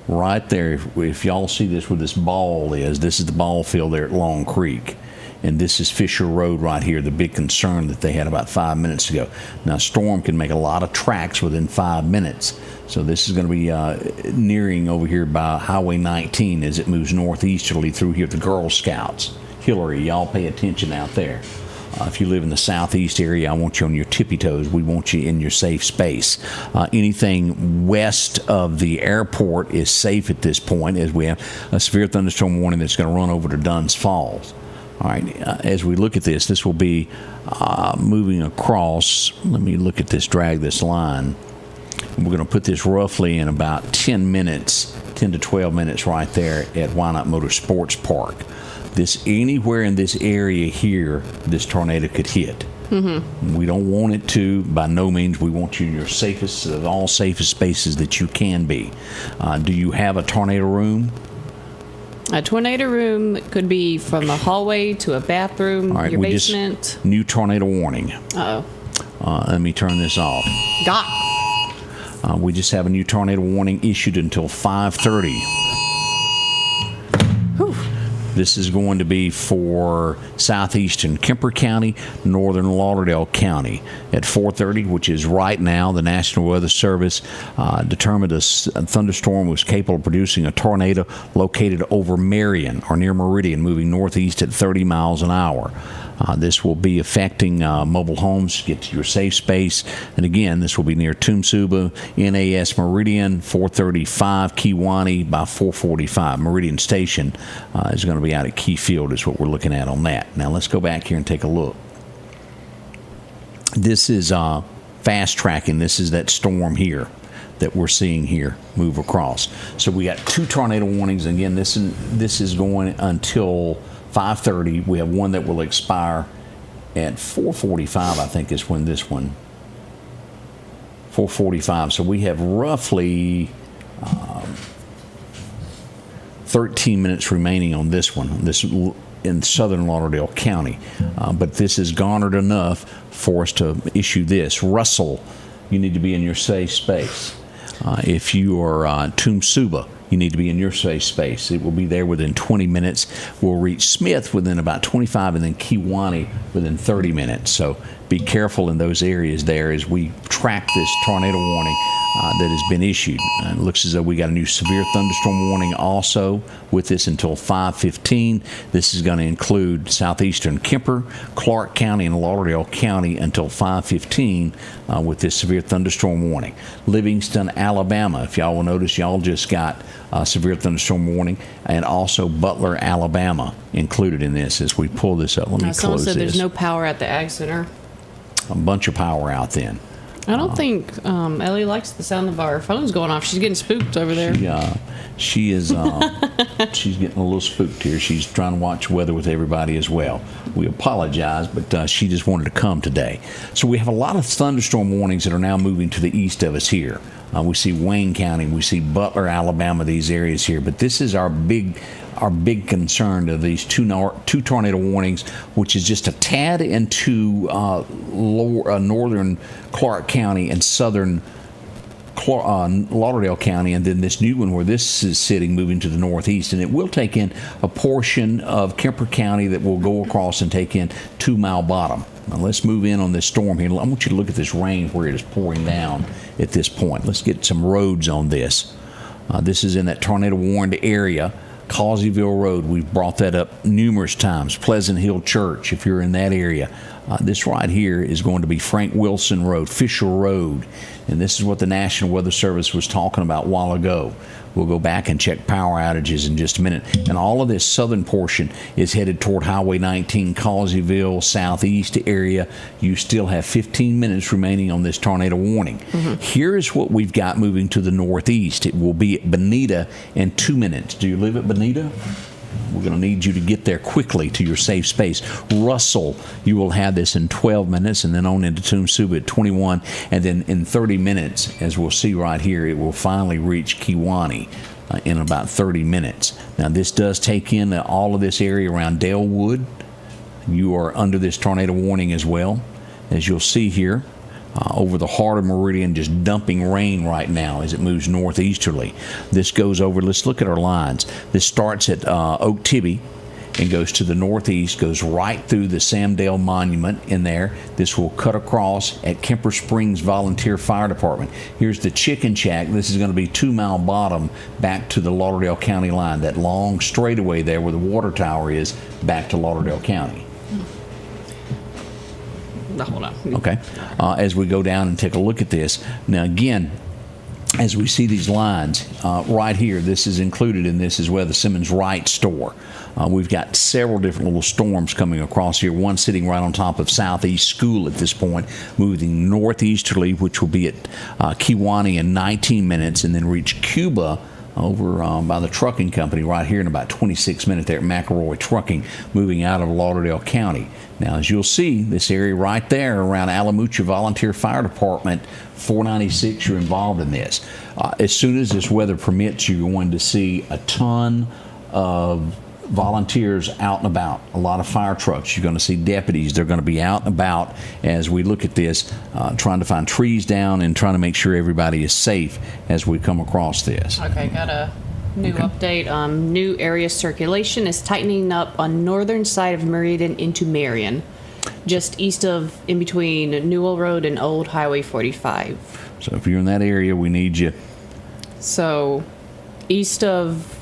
Right there, if y'all see this where this ball is, this is the ball field there at Long Creek. And this is Fisher Road right here, the big concern that they had about 5 minutes ago. Now, storm can make a lot of tracks within 5 minutes. So this is going to be nearing over here by Highway 19 as it moves northeasterly through here. The Girl Scouts. Hickory, y'all pay attention out there. If you live in the southeast area, I want you on your tippy toes. We want you in your safe space. Anything west of the airport is safe at this point, as we have a severe thunderstorm warning that's going to run over to Dunn's Falls. All right, as we look at this, this will be moving across. Let me look at this, drag this line. We're going to put this roughly in about 10 minutes, 10 to 12 minutes right there at Why Not Motorsports Park. This anywhere in this area here, this tornado could hit. We don't want it to, by no means. We want you in your safest of all safest spaces that you can be. Do you have a tornado room? A tornado room could be from a hallway to a bathroom, All right, your basement. New tornado warning. Uh-oh. Let me turn this off. We just have a new tornado warning issued until 5:30. Whew. This is going to be for southeastern Kemper County, northern Lauderdale County. At 4:30, which is right now, the National Weather Service determined a thunderstorm was capable of producing a tornado located over Marion or near Meridian, moving northeast at 30 miles an hour. This will be affecting mobile homes. Get to your safe space. And again, this will be near Toomsuba, NAS Meridian, 435, Kewanee by 445. Meridian Station is going to be out at Key Field is what we're looking at on that. Now let's go back here and take a look. This is fast tracking. This is that storm here that we're seeing here move across. So we got 2 tornado warnings. Again, this is going until 5:30. We have one that will expire at 4:45, I think is when this one, 4:45. So we have roughly 13 minutes remaining on this one. in southern Lauderdale County. But this has garnered enough for us to issue this. Russell, you need to be in your safe space. If you are Toomsuba, you need to be in your safe space. It will be there within 20 minutes. We'll reach Smith within about 25, and then Kewanee within 30 minutes. So be careful in those areas there as we track this tornado warning that has been issued. It looks as though we got a new severe thunderstorm warning also with this until 5:15. This is going to include southeastern Kemper, Clarke County, and Lauderdale County until 5:15 with this severe thunderstorm warning. Livingston, Alabama, if y'all will notice, y'all just got a severe thunderstorm warning, and also Butler, Alabama included in this as we pull this up. Let me Someone close said this. there's no power at the Ag Center. A bunch of power out then. I don't think Ellie likes the sound of our phones going off. She's getting spooked over there. She is she's getting a little spooked here. She's trying to watch weather with everybody as well. We apologize, but she just wanted to come today. So we have a lot of thunderstorm warnings that are now moving to the east of us here. We see Wayne County, we see Butler, Alabama, these areas here. But this is our big concern of these two tornado warnings, which is just a tad into northern Clarke County and southern Lauderdale County, and then this new one where this is sitting moving to the northeast, and it will take in a portion of Kemper County that will go across and take in 2 Mile Bottom. Now let's move in on this storm here. I want you to look at this rain where it is pouring down at this point. Let's get some roads on this. This is in that tornado warned area. Causeyville Road, we've brought that up numerous times. Pleasant Hill Church, if you're in that area. This right here is going to be Frank Wilson Road, Fisher Road, and this is what the National Weather Service was talking about a while ago. We'll go back and check power outages in just a minute. And all of this southern portion is headed toward Highway 19, Causeyville, southeast area. You still have 15 minutes remaining on this tornado warning. Here is what we've got moving to the northeast. It will be at Bonita in 2 minutes. Do you live at Bonita? We're going to need you to get there quickly to your safe space. Russell, you will have this in 12 minutes, and then on into Toomsuba at 21, and then in 30 minutes, as we'll see right here, it will finally reach Kewanee in about 30 minutes. Now, this does take in all of this area around Dalewood. You are under this tornado warning as well, as you'll see here. Over the heart of Meridian, just dumping rain right now as it moves northeasterly. This goes over, let's look at our lines. This starts at Oak Tibby and goes to the northeast, goes right through the Samdale Monument in there. This will cut across at Kemper Springs Volunteer Fire Department. Here's the Chicken Shack. This is going to be 2 Mile Bottom back to the Lauderdale County line. That long straightaway there where the water tower is back to Lauderdale County. Hold on. Okay. As we go down and take a look at this. Now, again, as we see these lines right here, this is included in this as well, the Simmons Wright store. We've got several different little storms coming across here. One sitting right on top of Southeast School at this point, moving northeasterly, which will be at Kewanee in 19 minutes, and then reach Cuba over by the trucking company right here in about 26 minutes there at McElroy Trucking, moving out of Lauderdale County. Now, as you'll see, this area right there around Alamucha Volunteer Fire Department, 496, you're involved in this. As soon as this weather permits, you're going to see a ton of volunteers out and about, a lot of fire trucks. You're going to see deputies. They're going to be out and about as we look at this, trying to find trees down and trying to make sure everybody is safe as we come across this. Okay, got a new update. New area circulation is tightening up on northern side of Meridian into Marion, just east of, in between Newell Road and Old Highway 45. So if you're in that area, we need you. So east of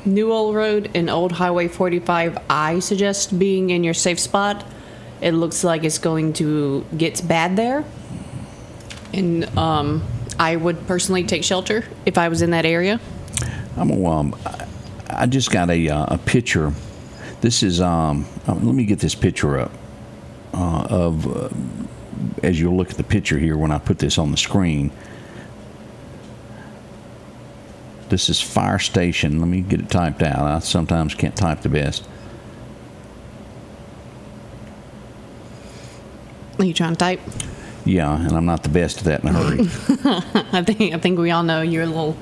Newell Road and Old Highway 45, I suggest being in your safe spot. It looks like it's going to get bad there. And I would personally take shelter if I was in that area. I just got a picture. This is, let me get this picture up of, as you'll look at the picture here when I put this on the screen. This is fire station. Let me get it typed out. I sometimes can't type the best. Are you trying to type? Yeah, and I'm not the best at that in a hurry. I think we all know you're a little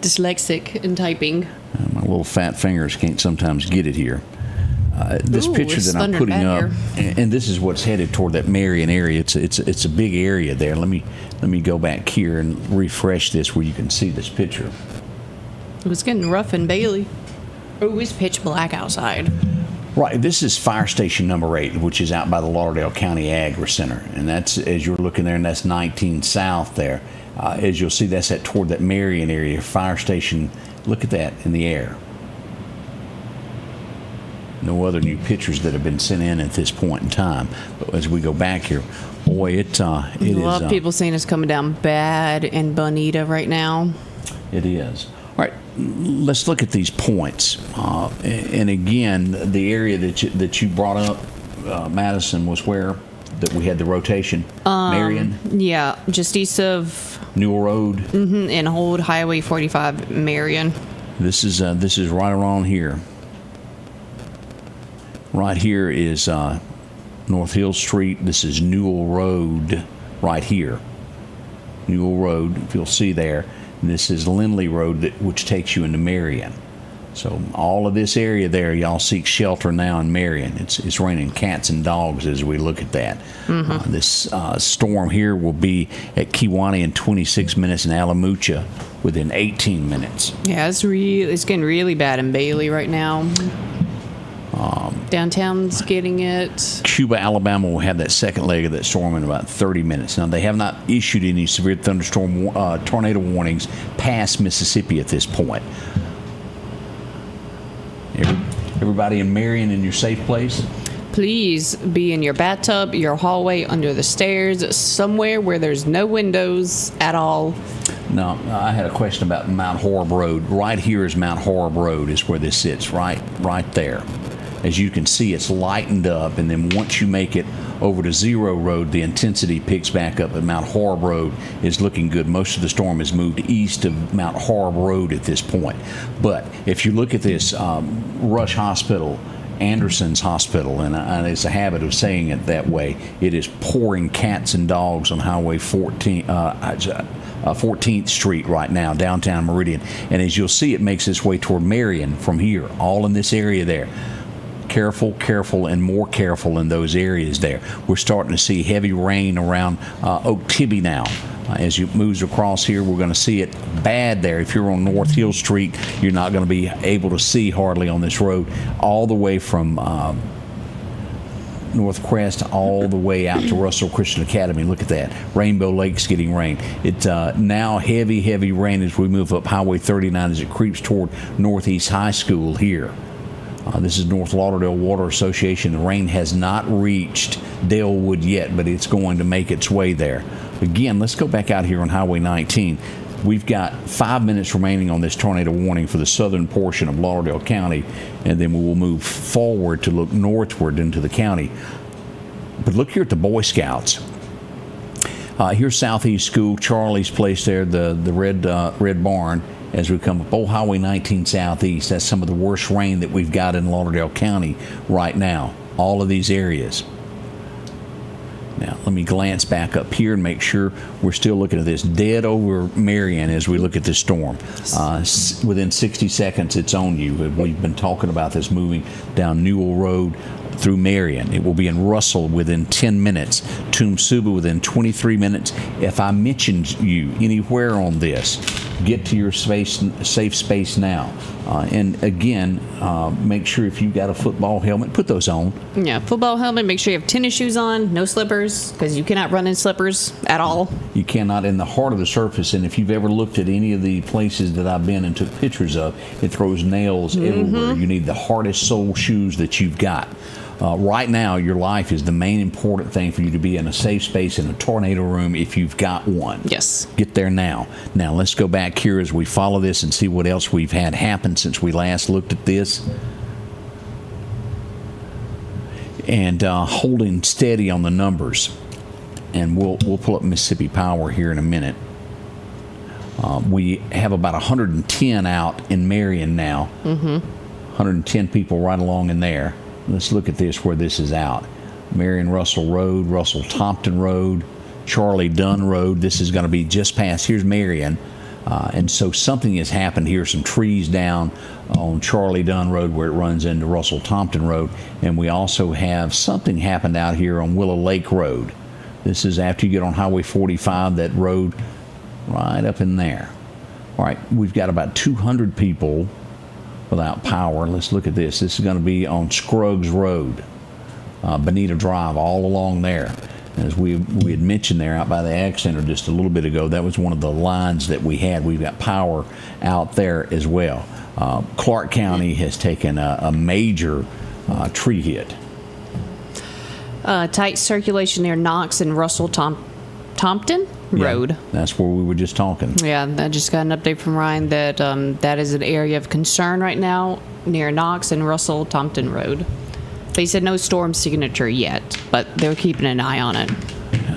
dyslexic in typing. My little fat fingers can't sometimes get it here. This Ooh, picture it's that I'm thundered putting bad up, here. and this is what's headed toward that Marion area. It's a big area there. Let me go back here and refresh this where you can see this picture. It was getting rough in Bailey. Oh, it's pitch black outside. Right, this is fire station number 8, which is out by the Lauderdale County Agri Center, and that's, as you're looking there, and that's 19 south there. As you'll see, that's toward that Marion area, fire station. Look at that in the air. No other new pictures that have been sent in at this point in time. But as we go back here, boy, it is. A lot of people saying it's coming down bad in Bonita right now. It is. All right, let's look at these points. And again, the area that you brought up, Madison, was where that we had the rotation. Marion. Yeah, just east of Newell Road. and Old Highway 45, Marion. This is right around here. Right here is North Hill Street. This is Newell Road right here. Newell Road, if you'll see there. And this is Lindley Road, which takes you into Marion. So all of this area there, y'all seek shelter now in Marion. It's raining cats and dogs as we look at that. This storm here will be at Kewanee in 26 minutes and Alamucha within 18 minutes. Yeah, it's getting really bad in Bailey right now. Downtown's getting it. Cuba, Alabama will have that second leg of that storm in about 30 minutes. Now, they have not issued any severe thunderstorm tornado warnings past Mississippi at this point. Everybody in Marion in your safe place? Please be in your bathtub, your hallway, under the stairs, somewhere where there's no windows at all. Now, I had a question about Mount Horeb Road. Right here is Mount Horeb Road is where this sits, right there. As you can see, it's lightened up, and then once you make it over to Zero Road, the intensity picks back up, and Mount Horeb Road is looking good. Most of the storm has moved east of Mount Horeb Road at this point. But if you look at this, Rush Hospital, Anderson's Hospital, and it's a habit of saying it that way, it is pouring cats and dogs on Highway 14th Street right now, downtown Meridian. And as you'll see, it makes its way toward Marion from here, all in this area there. Careful, and more careful in those areas there. We're starting to see heavy rain around Oak Tibby now. As it moves across here, we're going to see it bad there. If you're on North Hill Street, you're not going to be able to see hardly on this road, all the way from North Crest all the way out to Russell Christian Academy. Look at that. Rainbow Lake's getting rain. It's now heavy rain as we move up Highway 39 as it creeps toward Northeast High School here. This is North Lauderdale Water Association. The rain has not reached Dalewood yet, but it's going to make its way there. Again, let's go back out here on Highway 19. We've got 5 minutes remaining on this tornado warning for the southern portion of Lauderdale County, and then we will move forward to look northward into the county. But look here at the Boy Scouts. Here's Southeast School, Charlie's place there, the red barn. As we come up Old Highway 19 Southeast, that's some of the worst rain that we've got in Lauderdale County right now. All of these areas. Now, let me glance back up here and make sure we're still looking at this. Dead over Marion as we look at this storm. Within 60 seconds, it's on you. We've been talking about this moving down Newell Road through Marion. It will be in Russell within 10 minutes. Toomsuba within 23 minutes. If I mentioned you anywhere on this, get to your safe space now. And again, make sure if you've got a football helmet, put those on. Yeah, football helmet. Make sure you have tennis shoes on, no slippers, because you cannot run in slippers at all. You cannot in the heart of the surface. And if you've ever looked at any of the places that I've been and took pictures of, it throws nails everywhere. You need the hardest sole shoes that you've got. Right now, your life is the main important thing for you to be in a safe space in a tornado room if you've got one. Yes. Get there now. Now, let's go back here as we follow this and see what else we've had happen since we last looked at this. And holding steady on the numbers. And we'll pull up Mississippi Power here in a minute. We have about 110 out in Marion now. 110 people right along in there. Let's look at this where this is out. Marion Russell Road, Russell Tompton Road, Charlie Dunn Road. This is going to be just past. Here's Marion. And so something has happened here. Some trees down on Charlie Dunn Road where it runs into Russell Tompton Road. And we also have something happened out here on Willow Lake Road. This is after you get on Highway 45, that road right up in there. All right, we've got about 200 people without power. Let's look at this. This is going to be on Scruggs Road, Bonita Drive, all along there. As we had mentioned there out by the Ag Center just a little bit ago, that was one of the lines that we had. We've got power out there as well. Clarke County has taken a major tree hit. Tight circulation near Knox and Russell Tompton Road. Yeah, that's where we were just talking. Yeah, I just got an update from Ryan that that is an area of concern right now near Knox and Russell Tompton Road. They said no storm signature yet, but they're keeping an eye on it.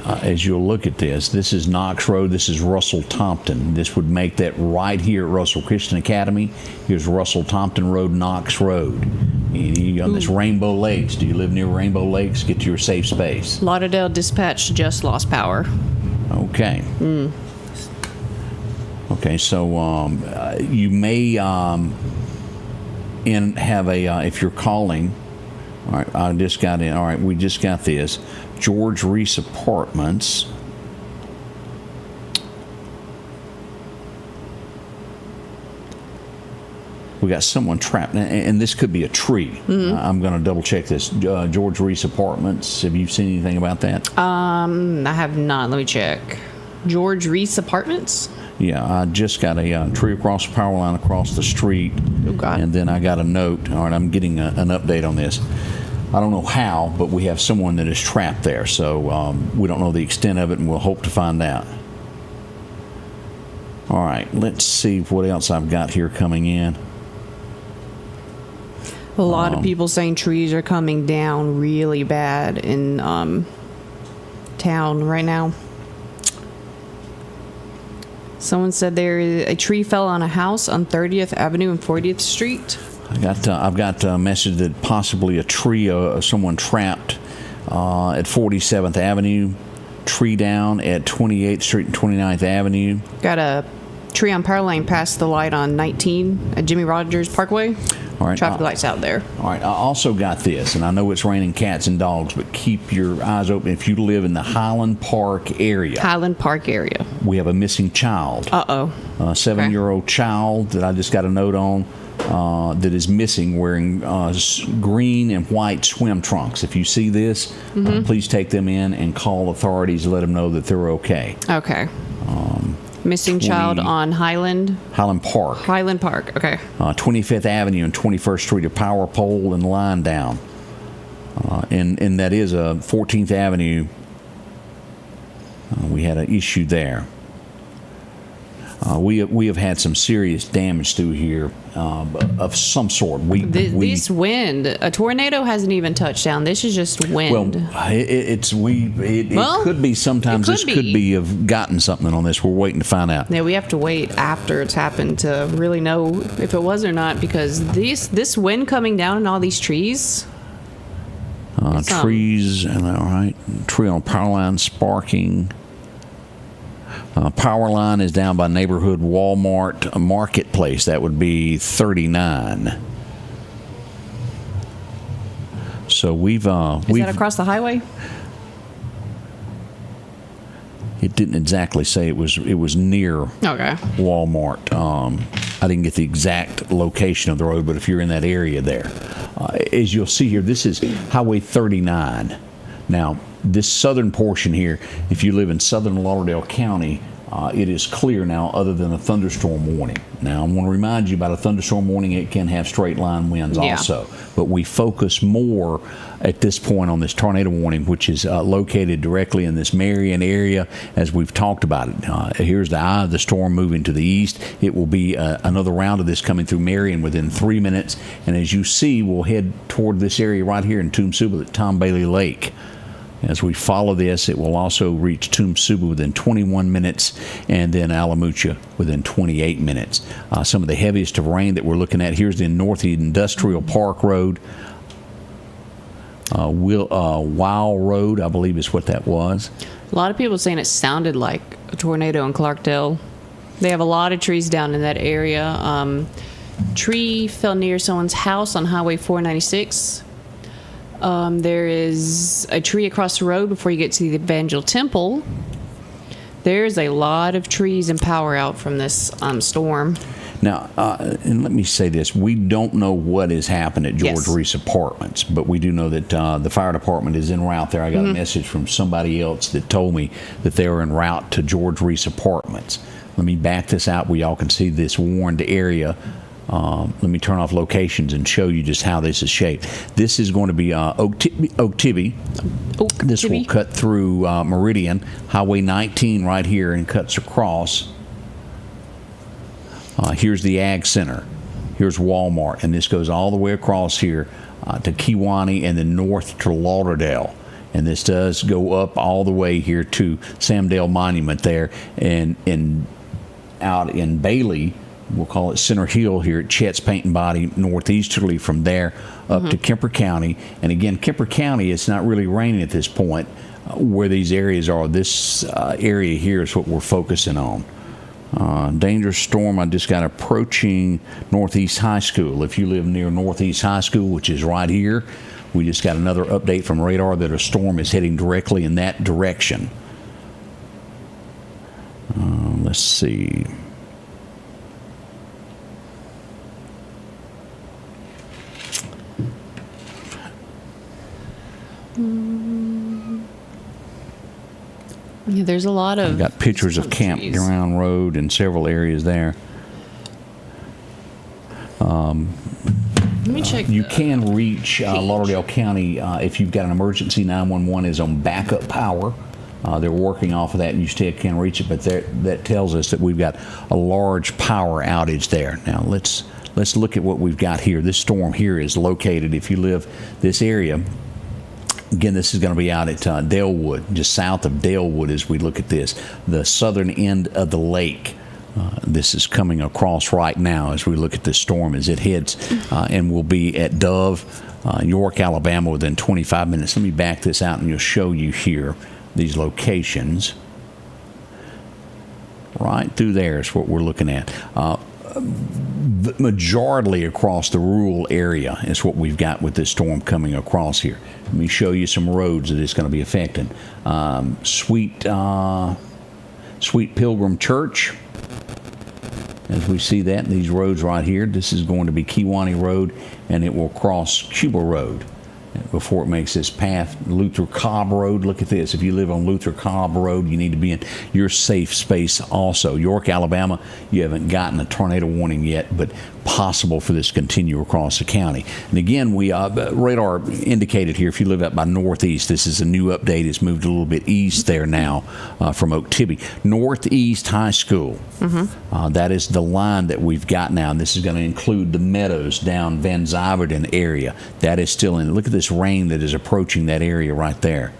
As you'll look at this, this is Knox Road, this is Russell Tompton. This would make that right here at Russell Christian Academy. Here's Russell Tompton Road, Knox Road. And you on this Rainbow Lakes. Do you live near Rainbow Lakes? Get to your safe space. Lauderdale Dispatch just lost power. Okay. Okay, so you may have a, if you're calling, all right, I just got in, all right, we just got this. George Reese Apartments. We got someone trapped, and this could be a tree. I'm going to double check this. George Reese Apartments, have you seen anything about that? I have not. Let me check. George Reese Apartments? Yeah, I just got a tree across the power line across the street. Oh, God. And then I got a note. All right, I'm getting an update on this. I don't know how, but we have someone that is trapped there. So we don't know the extent of it, and we'll hope to find out. All right, let's see what else I've got here coming in. A lot of people saying trees are coming down really bad in town right now. Someone said a tree fell on a house on 30th Avenue and 40th Street. I've got a message that possibly a tree, someone trapped at 47th Avenue, tree down at 28th Street and 29th Avenue. Got a tree on power line past the light on 19 at Jimmy Rogers Parkway. All right, traffic lights out there. All right, I also got this, and I know it's raining cats and dogs, but keep your eyes open. If you live in the Highland Park area, we have a missing child. Uh-oh. A 7-year-old child that I just got a note on that is missing, wearing green and white swim trunks. If you see this, please take them in and call authorities. Let them know that they're okay. Okay. Missing child on Highland Park. Highland Park, okay. 25th Avenue and 21st Street, a power pole and line down. And that is a 14th Avenue. We had an issue there. We have had some serious damage through here of some sort. This wind, a tornado hasn't even touched down. This is just wind. Well, it could be sometimes. This could be have gotten something on this. We're waiting to find out. Yeah, we have to wait after it's happened to really know if it was or not, because this wind coming down and all these trees. Trees, all right. Tree on power line sparking. Power line is down by neighborhood Walmart Marketplace. That would be 39. So we've that across the highway? It didn't exactly say it was near Walmart. I didn't get the exact location of the road, but if you're in that area there, as you'll see here, this is Highway 39. Now, this southern portion here, if you live in southern Lauderdale County, it is clear now other than a thunderstorm warning. Now, I want to remind you about a thunderstorm warning. It can have straight line winds also. But we focus more at this point on this tornado warning, which is located directly in this Marion area, as we've talked about it. Here's the eye of the storm moving to the east. It will be another round of this coming through Marion within 3 minutes. And as you see, we'll head toward this area right here in Toomsuba at Tom Bailey Lake. As we follow this, it will also reach Toomsuba within 21 minutes and then Alamucha within 28 minutes. Some of the heaviest of rain that we're looking at, here's the North Industrial Park Road. Wow Road, I believe is what that was. A lot of people saying it sounded like a tornado in Clarkdale. They have a lot of trees down in that area. Tree fell near someone's house on Highway 496. There is a tree across the road before you get to the Evangel Temple. There's a lot of trees and power out from this storm. Now, and let me say this. We don't know what has happened at George Yes. Reese Apartments, but we do know that the fire department is en route there. I got a message from somebody else that told me that they were en route to George Reese Apartments. Let me back this out where y'all can see this warned area. Let me turn off locations and show you just how this is shaped. This is going to be Okeechobee. This will cut through Meridian, Highway 19 right here, and cuts across. Here's the Ag Center. Here's Walmart, and this goes all the way across here to Kewanee and then north to Lauderdale. And this does go up all the way here to Samdale Monument there, and out in Bailey, we'll call it Center Hill here at Chet's Paint and Body, northeasterly from there up to Kemper County. And again, Kemper County, it's not really raining at this point where these areas are. This area here is what we're focusing on. Dangerous storm, I just got approaching Northeast High School. If you live near Northeast High School, which is right here, we just got another update from radar that a storm is heading directly in that direction. Let's see. Yeah, there's a lot of. I've got pictures of Campground Road and several areas there. Let me check. You can reach Lauderdale County if you've got an emergency. 911 is on backup power. They're working off of that, and you still can reach it. But that tells us that we've got a large power outage there. Now let's look at what we've got here. This storm here is located. If you live this area. Again, this is going to be out at Dalewood, just south of Dalewood as we look at this, the southern end of the lake. This is coming across right now as we look at this storm as it heads and will be at Dove, York, Alabama within 25 minutes. Let me back this out and you'll show you here these locations. Right through there is what we're looking at. Majority across the rural area is what we've got with this storm coming across here. Let me show you some roads that it's going to be affecting. Sweet Pilgrim Church, as we see that, these roads right here. This is going to be Kewanee Road, and it will cross Cuba Road before it makes this path. Luther Cobb Road, look at this. If you live on Luther Cobb Road, you need to be in your safe space also. York, Alabama, you haven't gotten a tornado warning yet, but possible for this to continue across the county. And again, we radar indicated here, if you live up by Northeast, this is a new update. It's moved a little bit east there now from Okeechobee. Northeast High School, that is the line that we've got now. And this is going to include the Meadows down Van Zyverden area. That is still in. Look at this rain that is approaching that area right there.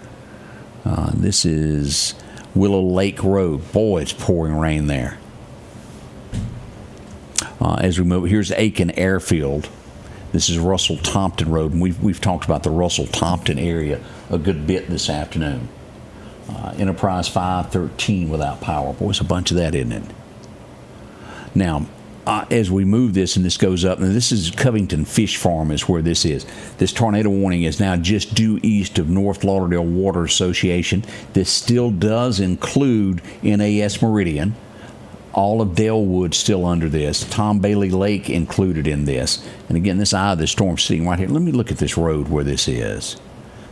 This is Willow Lake Road. Boy, it's pouring rain there. As we move, here's Aiken Airfield. This is Russell Tompton Road, and we've talked about the Russell Tompton area a good bit this afternoon. Enterprise 513 without power. Boy, it's a bunch of that, isn't it? Now, as we move this and this goes up, and this is Covington Fish Farm is where this is. This tornado warning is now just due east of North Lauderdale Water Association. This still does include NAS Meridian. All of Dalewood still under this. Tom Bailey Lake included in this. And again, this eye of the storm sitting right here. Let me look at this road where this is.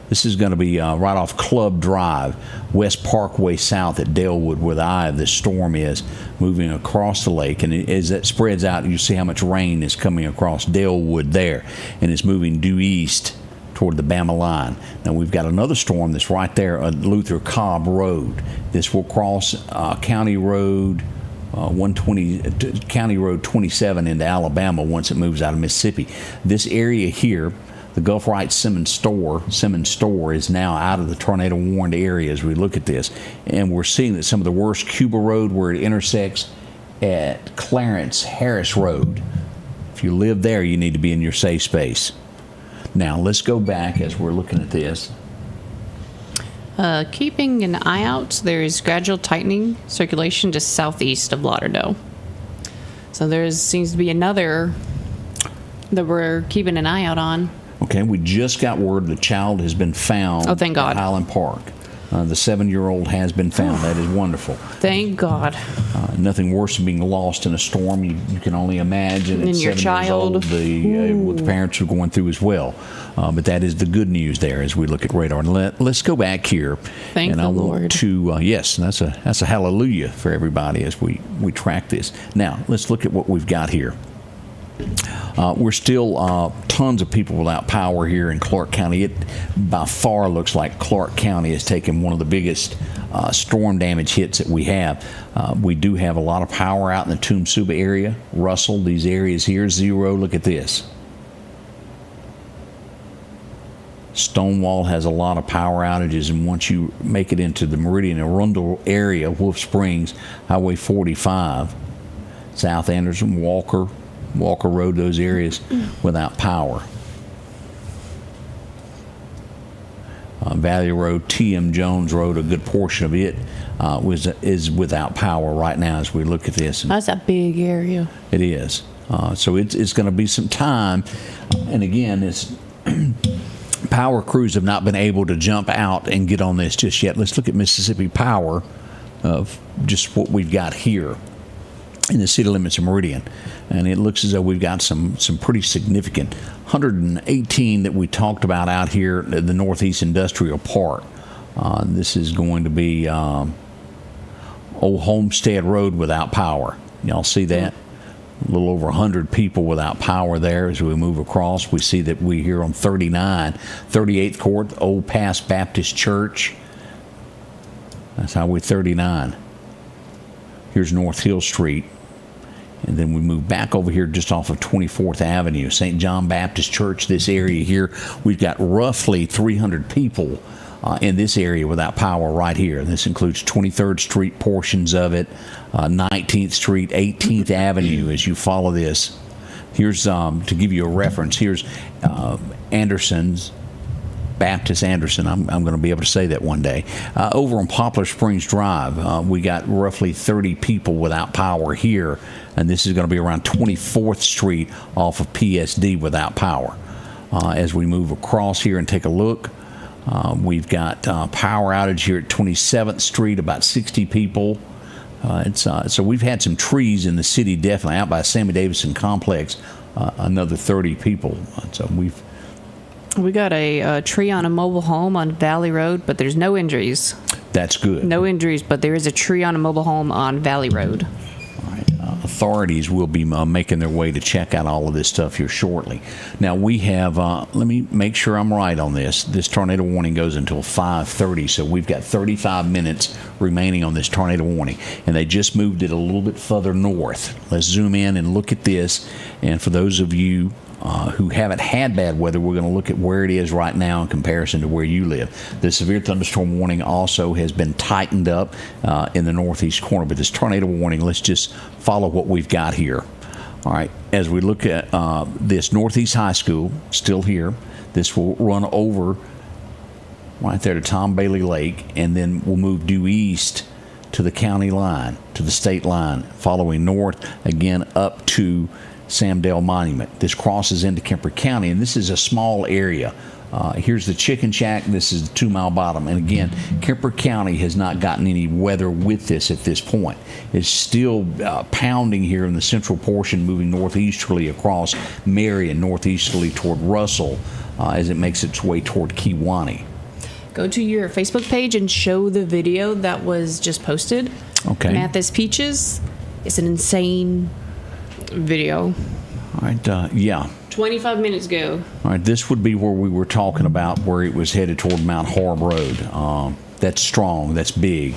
This is going to be right off Club Drive, West Parkway South at Dalewood, where the eye of the storm is, moving across the lake. And as that spreads out, you see how much rain is coming across Dalewood there, and it's moving due east toward the Bama line. Now we've got another storm that's right there on Luther Cobb Road. This will cross County Road 120, County Road 27 into Alabama once it moves out of Mississippi. This area here, the Gulf Right Simmons Store is now out of the tornado warned area as we look at this. And we're seeing that some of the worst, Cuba Road where it intersects at Clarence Harris Road. If you live there, you need to be in your safe space. Now let's go back as we're looking at this. Keeping an eye out, there is gradual tightening circulation just southeast of Lauderdale. So there seems to be another that we're keeping an eye out on. Okay, we just got word the child has been found. Oh, thank God. At Highland Park. The 7-year-old has been found. That is wonderful. Thank God. Nothing worse than being lost in a storm. You can only imagine. And at your 7 child. years old, what the parents are going through as well. But that is the good news there as we look at radar. And let's go back here. Thank and the I want Lord. to yes, that's a hallelujah for everybody as we track this. Now let's look at what we've got here. We're still tons of people without power here in Clarke County. It by far looks like Clarke County has taken one of the biggest storm damage hits that we have. We do have a lot of power out in the Toomsuba area, Russell, these areas here, 0. Look at this. Stonewall has a lot of power outages, and once you make it into the Meridian and Crandall area, Wolf Springs, Highway 45, South Anderson, Walker Road, those areas without power. Valley Road, TM Jones Road, a good portion of it is without power right now as we look at this. And That's a big area. it is. So it's going to be some time. And again, it's power crews have not been able to jump out and get on this just yet. Let's look at Mississippi Power of just what we've got here in the city limits of Meridian. And it looks as though we've got some pretty significant 118 that we talked about out here at the Northeast Industrial Park. This is going to be Old Homestead Road without power. Y'all see that? A little over 100 people without power there as we move across. We see that we here on 39, 38th Court, Old Pass Baptist Church. That's Highway 39. Here's North Hill Street. And then we move back over here just off of 24th Avenue, St. John Baptist Church, this area here. We've got roughly 300 people in this area without power right here. This includes 23rd Street portions of it, 19th Street, 18th Avenue as you follow this. Here's, to give you a reference, here's Anderson's, Baptist Anderson. I'm going to be able to say that one day. Over on Poplar Springs Drive, we got roughly 30 people without power here, and this is going to be around 24th Street off of PSD without power. As we move across here and take a look, we've got power outage here at 27th Street, about 60 people. So we've had some trees in the city, definitely out by Sammy Davidson Complex, another 30 people. So We got a tree on a mobile home on Valley Road, but there's no injuries. That's good. No injuries, but there is a tree on a mobile home on Valley Road. All right. Authorities will be making their way to check out all of this stuff here shortly. Now we have, let me make sure I'm right on this. This tornado warning goes until 5:30, so we've got 35 minutes remaining on this tornado warning. And they just moved it a little bit further north. Let's zoom in and look at this. And for those of you who haven't had bad weather, we're going to look at where it is right now in comparison to where you live. The severe thunderstorm warning also has been tightened up in the northeast corner, but this tornado warning, let's just follow what we've got here. All right, as we look at this Northeast High School, still here, this will run over right there to Tom Bailey Lake, and then we'll move due east to the county line, to the state line, following north again up to Samdale Monument. This crosses into Kemper County, and this is a small area. Here's the Chicken Shack. This is the 2 Mile Bottom. And again, Kemper County has not gotten any weather with this at this point. It's still pounding here in the central portion, moving northeasterly across Marion, northeasterly toward Russell as it makes its way toward Kewanee. Go to your Facebook page and show the video that was just posted. Okay. Mathis Peaches. It's an insane video. All right, yeah. 25 minutes ago. All right, this would be where we were talking about where it was headed toward Mount Horeb Road. That's strong. That's big.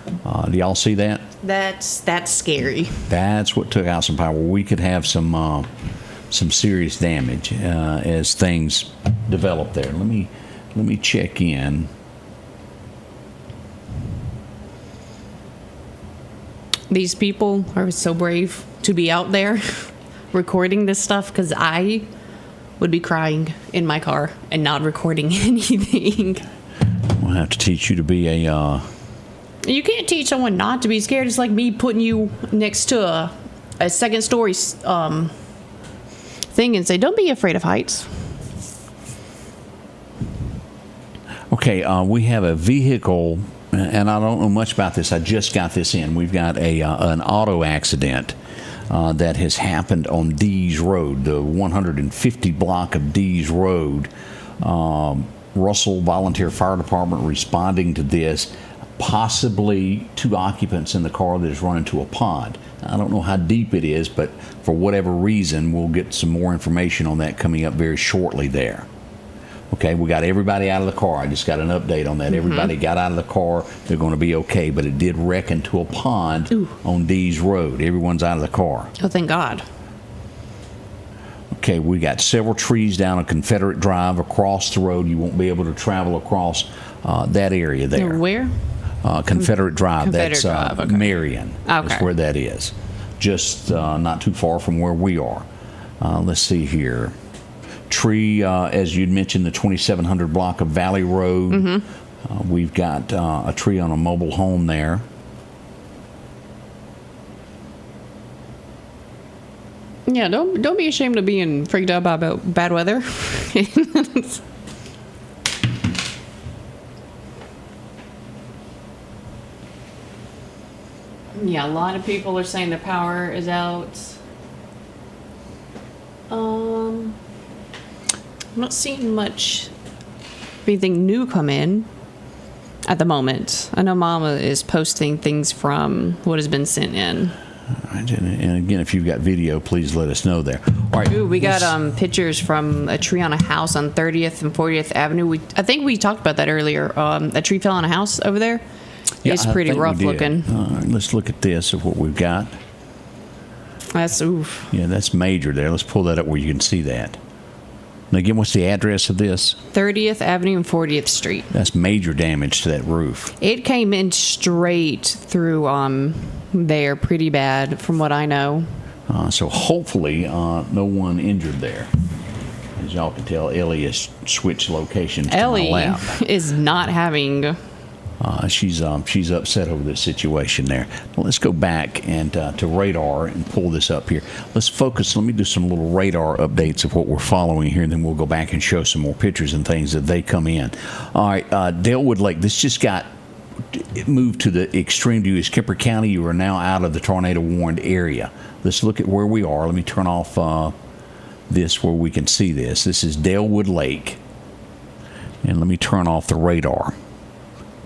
Do y'all see that? That's scary. That's what took out some power. We could have some serious damage as things develop there. Let me check in. These people are so brave to be out there recording this stuff, because I would be crying in my car and not recording anything. We'll have to teach you to be a. You can't teach someone not to be scared. It's like me putting you next to a second story thing and say, don't be afraid of heights. Okay, we have a vehicle, and I don't know much about this. I just got this in. We've got an auto accident that has happened on Dees Road, the 150 block of Dees Road. Russell Volunteer Fire Department responding to this. Possibly 2 occupants in the car that has run into a pond. I don't know how deep it is, but for whatever reason, we'll get some more information on that coming up very shortly there. Okay, we got everybody out of the car. I just got an update on that. Mm-hmm. Everybody got out of the car. They're going to be okay, but it did wreck into a pond on Dees Road. Everyone's out of the car. Oh, thank God. Okay, we got several trees down a Confederate Drive across the road. You won't be able to travel across that area there. Where? Confederate Drive. Confederate That's Drive, okay. Marion. Okay. That's where that is. Just not too far from where we are. Let's see here. Tree, as you'd mentioned, the 2700 block of Valley Road. Mm-hmm. We've got a tree on a mobile home there. Yeah, don't be ashamed of being freaked out about bad weather. Yeah, a lot of people are saying their power is out. I'm not seeing much anything new come in at the moment. I know Mama is posting things from what has been sent in. And again, if you've got video, please let us know there. All right. Ooh, we got pictures from a tree on a house on 30th and 40th Avenue. I think we talked about that earlier. A tree fell on a house over there. Yeah, it's pretty rough looking. All right, let's look at this of what we've got. That's oof. Yeah, that's major there. Let's pull that up where you can see that. Now, again, what's the address of this? 30th Avenue and 40th Street. That's major damage to that roof. It came in straight through there pretty bad, from what I know. So hopefully no one injured there. As y'all can tell, Ellie has switched locations to my lap. Is not having... She's upset over this situation there. Well, let's go back and to radar and pull this up here. Let's focus. Let me do some little radar updates of what we're following here, and then we'll go back and show some more pictures and things that they come in. All right, Dalewood Lake. This just got moved to the extreme view. Is Kemper County. You are now out of the tornado warned area. Let's look at where we are. Let me turn off this where we can see this. This is Dalewood Lake, and let me turn off the radar,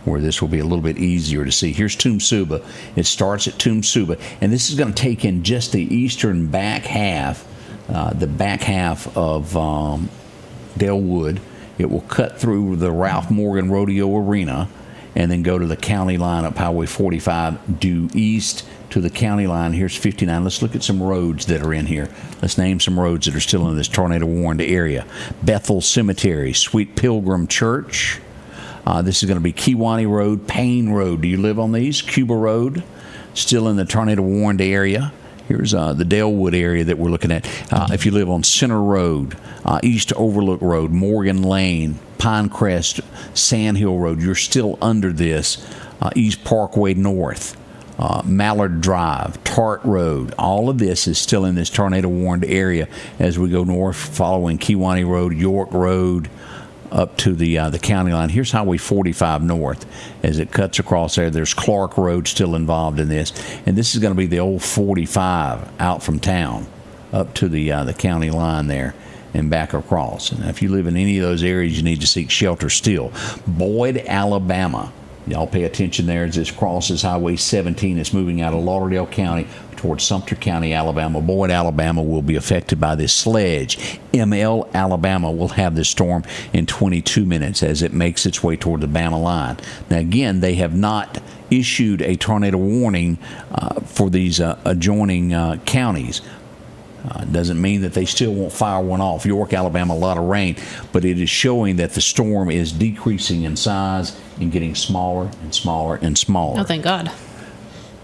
where this will be a little bit easier to see. Here's Toomsuba. It starts at Toomsuba, and this is going to take in just the eastern back half, of Dalewood. It will cut through the Ralph Morgan Rodeo Arena and then go to the county line up Highway 45, due east to the county line. Here's 59. Let's look at some roads that are in here. Let's name some roads that are still in this tornado-warned area. Bethel Cemetery, Sweet Pilgrim Church. This is going to be Kewanee Road, Payne Road. Do you live on these? Cuba Road, still in the tornado-warned area. Here's the Dalewood area that we're looking at. If you live on Center Road, East Overlook Road, Morgan Lane, Pinecrest, Sand Hill Road, you're still under this. East Parkway North, Mallard Drive, Tart Road, all of this is still in this tornado-warned area as we go north, following Kewanee Road, York Road, up to the county line. Here's Highway 45 north. As it cuts across there, there's Clarke Road still involved in this. And this is going to be the old 45 out from town up to the county line there and back across. And if you live in any of those areas, you need to seek shelter still. Boyd, Alabama. Y'all pay attention there as this crosses Highway 17. It's moving out of Lauderdale County towards Sumter County, Alabama. Boyd, Alabama will be affected by this sledge. ML, Alabama will have this storm in 22 minutes as it makes its way toward the Bama line. Now, again, they have not issued a tornado warning for these adjoining counties. Doesn't mean that they still won't fire one off. York, Alabama, a lot of rain, but it is showing that the storm is decreasing in size and getting smaller and smaller and smaller. Oh, thank God.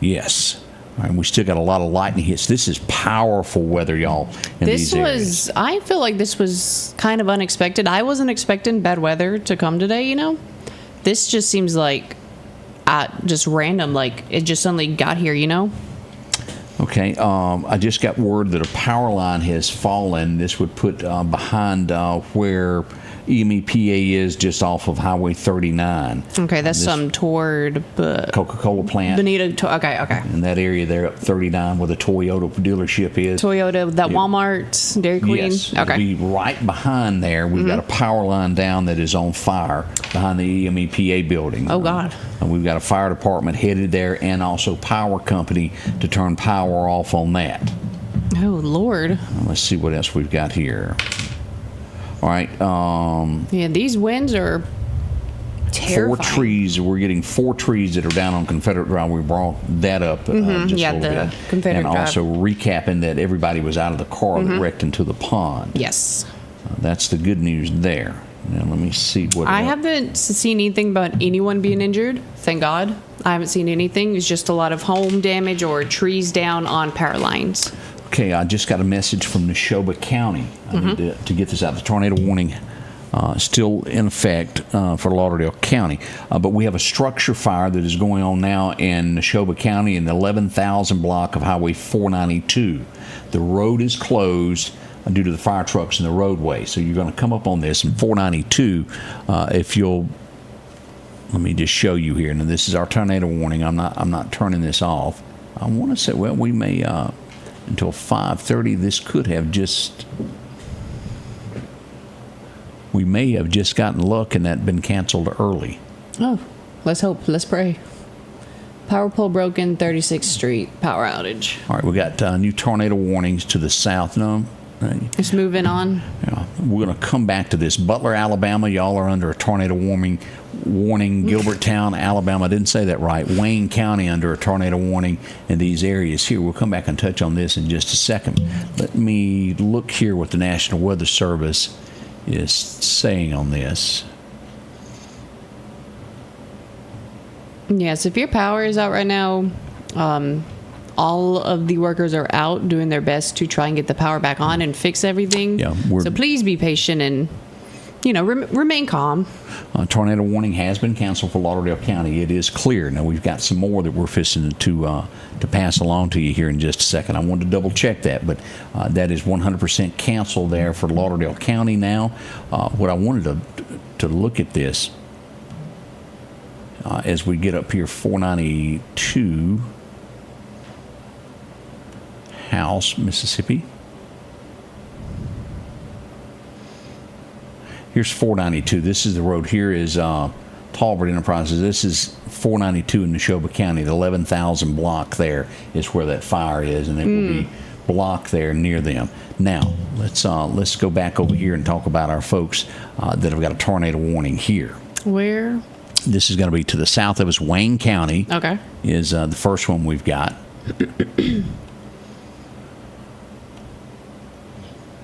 Yes. All right, we still got a lot of lightning hits. This is powerful weather, y'all, in these areas. I feel like this was kind of unexpected. I wasn't expecting bad weather to come today, you know? This just seems like just random, like it just suddenly got here, you know? Okay, I just got word that a power line has fallen. This would put behind where EMEPA is, just off of Highway 39. Okay, that's some toward Coca-Cola plant. Bonita. Okay. In that area there up 39 where the Toyota dealership is. Toyota, that Walmart, Dairy Queen. Yes, Okay. it'll be right behind there. We've got a power line down that is on fire behind the EMEPA building. Oh, God. And we've got a fire department headed there and also power company to turn power off on that. Oh, Lord. Let's see what else we've got here. All right. Yeah, these winds are terrifying. 4 trees. We're getting 4 trees that are down on Confederate Drive. We brought that up just Yeah, a little the bit. Confederate and Drive. also recapping that everybody was out of the car that wrecked into the pond. Yes. That's the good news there. Now, let me see what I else. haven't seen anything about anyone being injured. Thank God. I haven't seen anything. It's just a lot of home damage or trees down on power lines. Okay, I just got a message from Neshoba County. I need to get this out. The tornado warning still in effect for Lauderdale County. But we have a structure fire that is going on now in Neshoba County in the 11,000 block of Highway 492. The road is closed due to the fire trucks in the roadway. So you're going to come up on this in 492. If you'll, let me just show you here. Now this is our tornado warning. I'm not turning this off. I want to say, well, we may until 5:30. This could have just. We may have just gotten luck and that been canceled early. Oh, let's hope. Let's pray. Power pole broken, 36th Street, power outage. All right, we got new tornado warnings to the south. No, Just moving on. yeah, we're going to come back to this. Butler, Alabama, y'all are under a tornado warning. Gilberttown, Alabama, I didn't say that right. Wayne County under a tornado warning in these areas here. We'll come back and touch on this in just a second. Let me look here what the National Weather Service is saying on this. Yes, if your power is out right now, all of the workers are out doing their best to try and get the power back on and fix everything. Yeah, so please be patient and, remain calm. Tornado warning has been canceled for Lauderdale County. It is clear. Now, we've got some more that we're fishing to pass along to you here in just a second. I wanted to double check that, but that is 100% canceled there for Lauderdale County now. What I wanted to look at this as we get up here, 492 House, Mississippi. Here's 492. This is the road. Here is Talbot Enterprises. This is 492 in Neshoba County. The 11,000 block there is where that fire is, and it will be blocked there near them. Now, let's go back over here and talk about our folks that have got a tornado warning here. Where? This is going to be to the south of us. Wayne County Okay. is the first one we've got.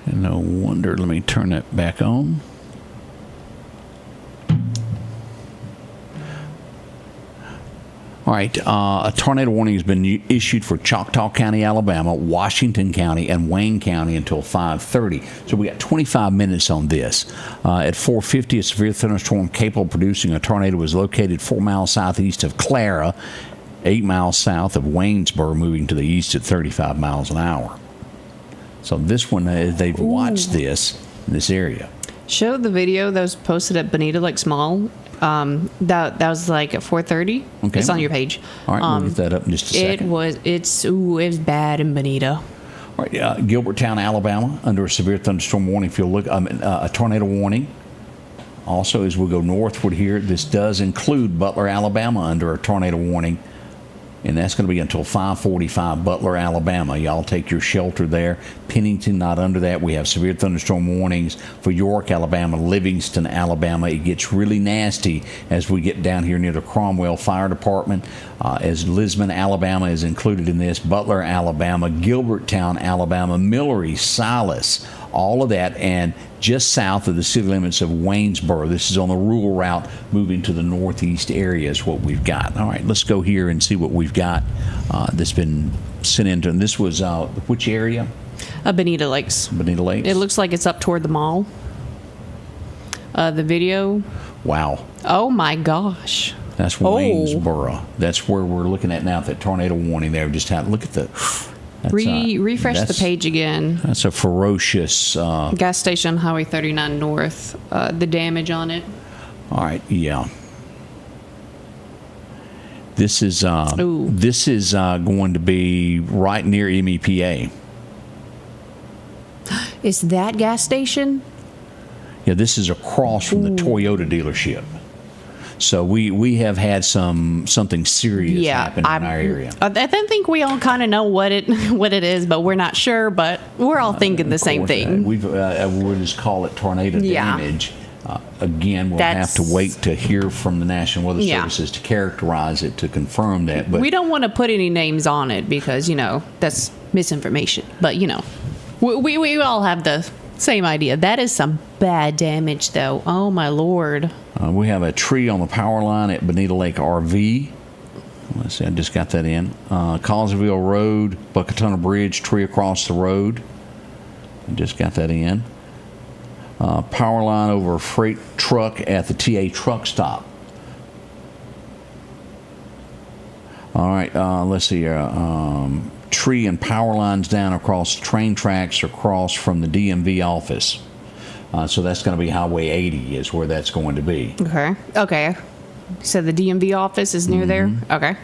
And no wonder. Let me turn that back on. All right, a tornado warning has been issued for Choctaw County, Alabama, Washington County, and Wayne County until 5:30. So we got 25 minutes on this. At 4:50, a severe thunderstorm capable of producing a tornado was located 4 miles southeast of Clara, 8 miles south of Waynesboro, moving to the east at 35 miles an hour. So this one, they've watched this in this area. Show the video that was posted at Bonita, like small. That was like at 4:30. Okay. It's on your page. All right, we'll get that up in just a second. It was bad in Bonita. All right, Gilberttown, Alabama, under a severe thunderstorm warning. If you'll look, a tornado warning. Also, as we go northward here, this does include Butler, Alabama, under a tornado warning. And that's going to be until 5:45, Butler, Alabama. Y'all take your shelter there. Pennington, not under that. We have severe thunderstorm warnings for York, Alabama, Livingston, Alabama. It gets really nasty as we get down here near the Cromwell Fire Department. As Lisbon, Alabama is included in this. Butler, Alabama, Gilberttown, Alabama, Millery, Silas, all of that, and just south of the city limits of Waynesboro. This is on the rural route moving to the northeast area is what we've got. All right, let's go here and see what we've got that's been sent into. And this was which area? Bonita Lakes. Bonita Lakes. It looks like it's up toward the mall. The video. Wow. Oh my gosh. That's Waynesboro. That's where we're looking at now. That tornado warning there. Just look at the. Refresh the page again. That's a ferocious gas station, Highway 39 North. The damage on it. All right. Yeah. This is going to be right near MEPA. Is that gas station? Yeah, this is across from the Toyota dealership. So we have had something serious happen in our area. I think we all kind of know what it is, but we're not sure. But we're all thinking the same thing. We'll just call it tornado damage. Again, we'll have to wait to hear from the National Weather Services to characterize it, to confirm that. But we don't want to put any names on it because, that's misinformation. But, we all have the same idea. That is some bad damage, though. Oh, my Lord. We have a tree on the power line at Bonita Lake RV. Let's see, I just got that in. Collinsville Road, Buckatona Bridge, tree across the road. I just got that in. Power line over a freight truck at the TA truck stop. All right, let's see here. Tree and power lines down across train tracks across from the DMV office. So that's going to be Highway 80 is where that's going to be. Okay. So the DMV office is near there? Okay.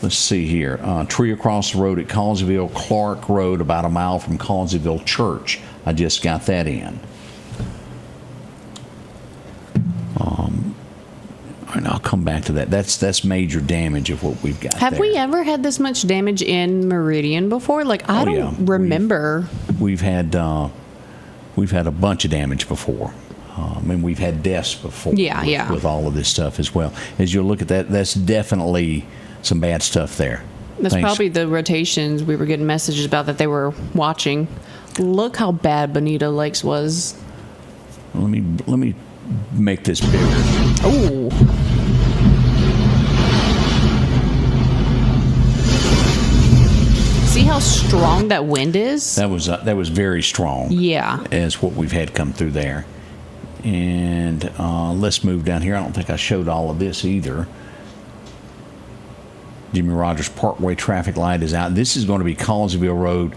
Let's see here. Tree across the road at Collinsville, Clarke Road, about a mile from Collinsville Church. I just got that in. And I'll come back to that. That's major damage of what we've got. Have we ever had this much damage in Meridian before? I don't remember. We've had a bunch of damage before. We've had deaths before. With all of this stuff as well. As you look at that, that's definitely some bad stuff there. That's probably the rotations we were getting messages about that they were watching. Look how bad Bonita Lakes was. Let me make this bigger. Oh. See how strong that wind is? That was very strong. Yeah. As what we've had come through there. And let's move down here. I don't think I showed all of this either. Jimmy Rogers Parkway traffic light is out. This is going to be Collinsville Road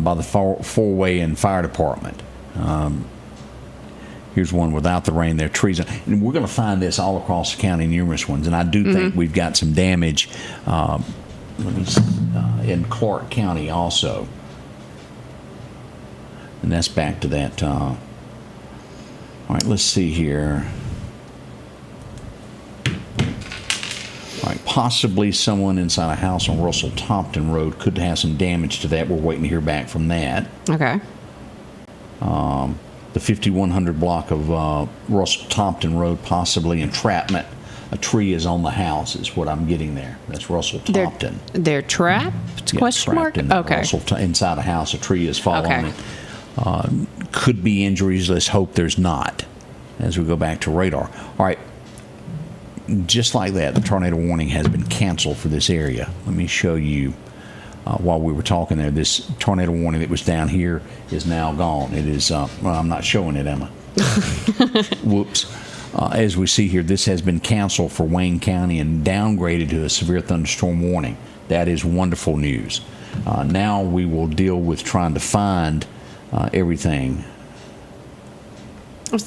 by the four-way and fire department. Here's one without the rain. There are trees. And we're going to find this all across the county, numerous ones. And I do think we've got some damage in Clarke County also. And that's back to that. All right, let's see here. All right, possibly someone inside a house on Russell Tompton Road could have some damage to that. We're waiting to hear back from that. Okay. The 5100 block of Russell Tompton Road, possibly entrapment. A tree is on the house is what I'm getting there. That's Russell Tompton. They're trapped? Yeah, question trapped mark? Okay. Inside a house, a tree has fallen on it. Could be injuries. Let's hope there's not as we go back to radar. All right. Just like that, the tornado warning has been canceled for this area. Let me show you. While we were talking there, this tornado warning that was down here is now gone. It is, I'm not showing it, Emma. Whoops. As we see here, this has been canceled for Wayne County and downgraded to a severe thunderstorm warning. That is wonderful news. Now we will deal with trying to find everything.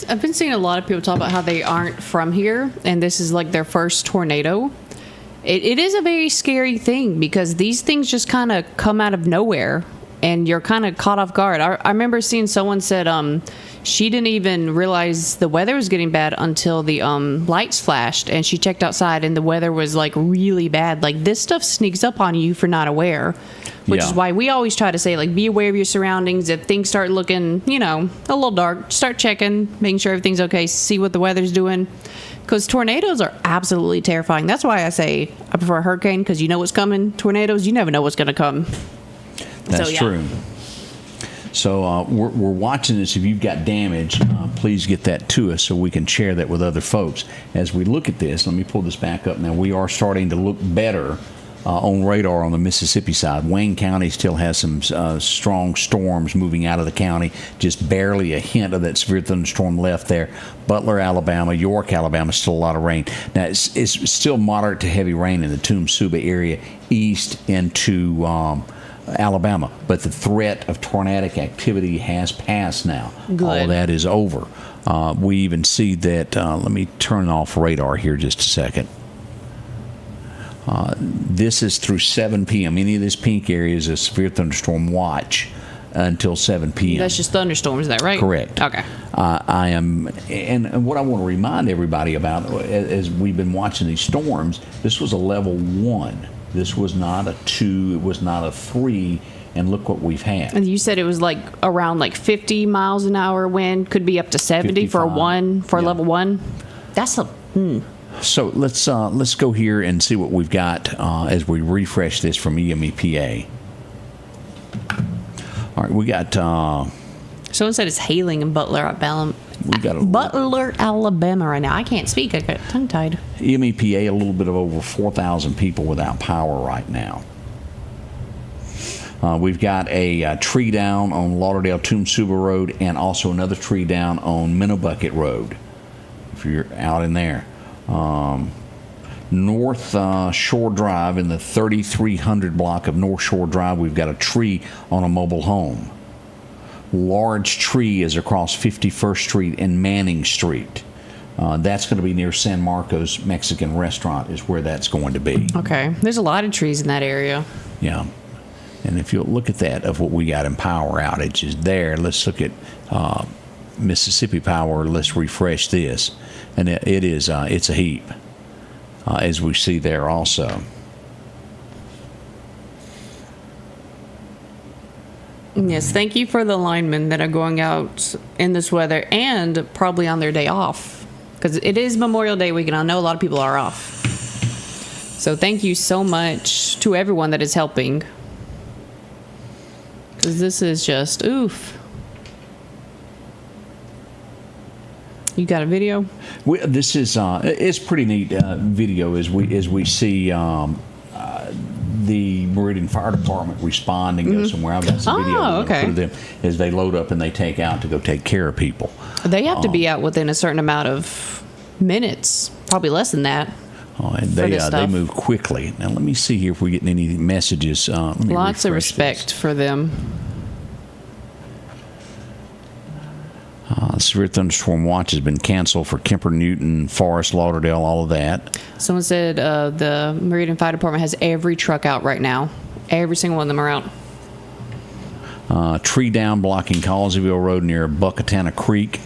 I've been seeing a lot of people talk about how they aren't from here, and this is like their first tornado. It is a very scary thing because these things just kind of come out of nowhere and you're kind of caught off guard. I remember seeing someone said she didn't even realize the weather was getting bad until the lights flashed and she checked outside and the weather was like really bad. Like this stuff sneaks up on you if you're not aware, which is why we always try to say like be aware of your surroundings. If things start looking, a little dark, start checking, making sure everything's okay, see what the weather's doing. Because tornadoes are absolutely terrifying. That's why I say I prefer a hurricane, because you know what's coming. Tornadoes, you never know what's going to come. That's true. So we're watching this. If you've got damage, please get that to us so we can share that with other folks. As we look at this, let me pull this back up now. We are starting to look better on radar on the Mississippi side. Wayne County still has some strong storms moving out of the county, just barely a hint of that severe thunderstorm left there. Butler, Alabama, York, Alabama, still a lot of rain. Now, it's still moderate to heavy rain in the Toomsuba area east into Alabama, but the threat of tornadic activity has passed now. Good. All of that is over. We even see that, let me turn off radar here just a second. This is through 7 p.m. Any of this pink area is a severe thunderstorm watch until 7 p.m. That's just thunderstorms, is that right? Correct. Okay. I am, and what I want to remind everybody about, as we've been watching these storms, this was a level 1. This was not a 2. It was not a 3. And look what we've had. And you said it was like around like 50 miles an hour wind, could be up to 70 for level 1. That's a. So let's go here and see what we've got as we refresh this from EMEPA. All right, we got. Someone said it's hailing in Butler, Alabama. Butler, Alabama right now. I can't speak. I got tongue-tied. EMEPA, a little bit of over 4,000 people without power right now. We've got a tree down on Lauderdale Toomsuba Road and also another tree down on Minnebucket Road, if you're out in there. North Shore Drive, in the 3300 block of North Shore Drive, we've got a tree on a mobile home. Large tree is across 51st Street and Manning Street. That's going to be near San Marcos Mexican Restaurant is where that's going to be. Okay. There's a lot of trees in that area. Yeah. And if you'll look at that of what we got in power outages there, let's look at Mississippi Power. Let's refresh this. And it's a heap, as we see there also. Yes, thank you for the linemen that are going out in this weather and probably on their day off, because it is Memorial Day weekend. I know a lot of people are off. So thank you so much to everyone that is helping, because this is just oof. You got a video? This is it's pretty neat video as we see the Meridian Fire Department responding to somewhere. I've got some video okay. of them as they load up and they take out to go take care of people. They have to be out within a certain amount of minutes, probably less than that. And they move quickly. Now let me see here if we're getting any messages. Lots of respect for them. Severe thunderstorm watch has been canceled for Kemper, Newton, Forest, Lauderdale, all of that. Someone said the Meridian Fire Department has every truck out right now. Every single one of them are out. Tree down blocking Collinsville Road near Buckatana Creek.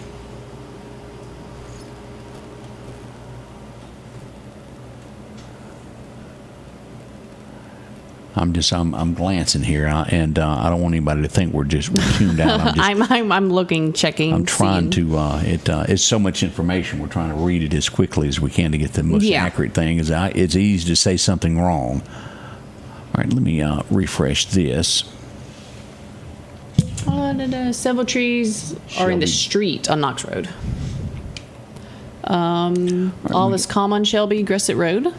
I'm glancing here, and I don't want anybody to think we're tuned out. I'm looking, checking. I'm trying to. It's so much information. We're trying to read it as quickly as we can to get the most accurate thing. It's easy to say something wrong. All right, let me refresh this. Several trees are in the street on Knox Road. All is calm on Shelby Gresset Road.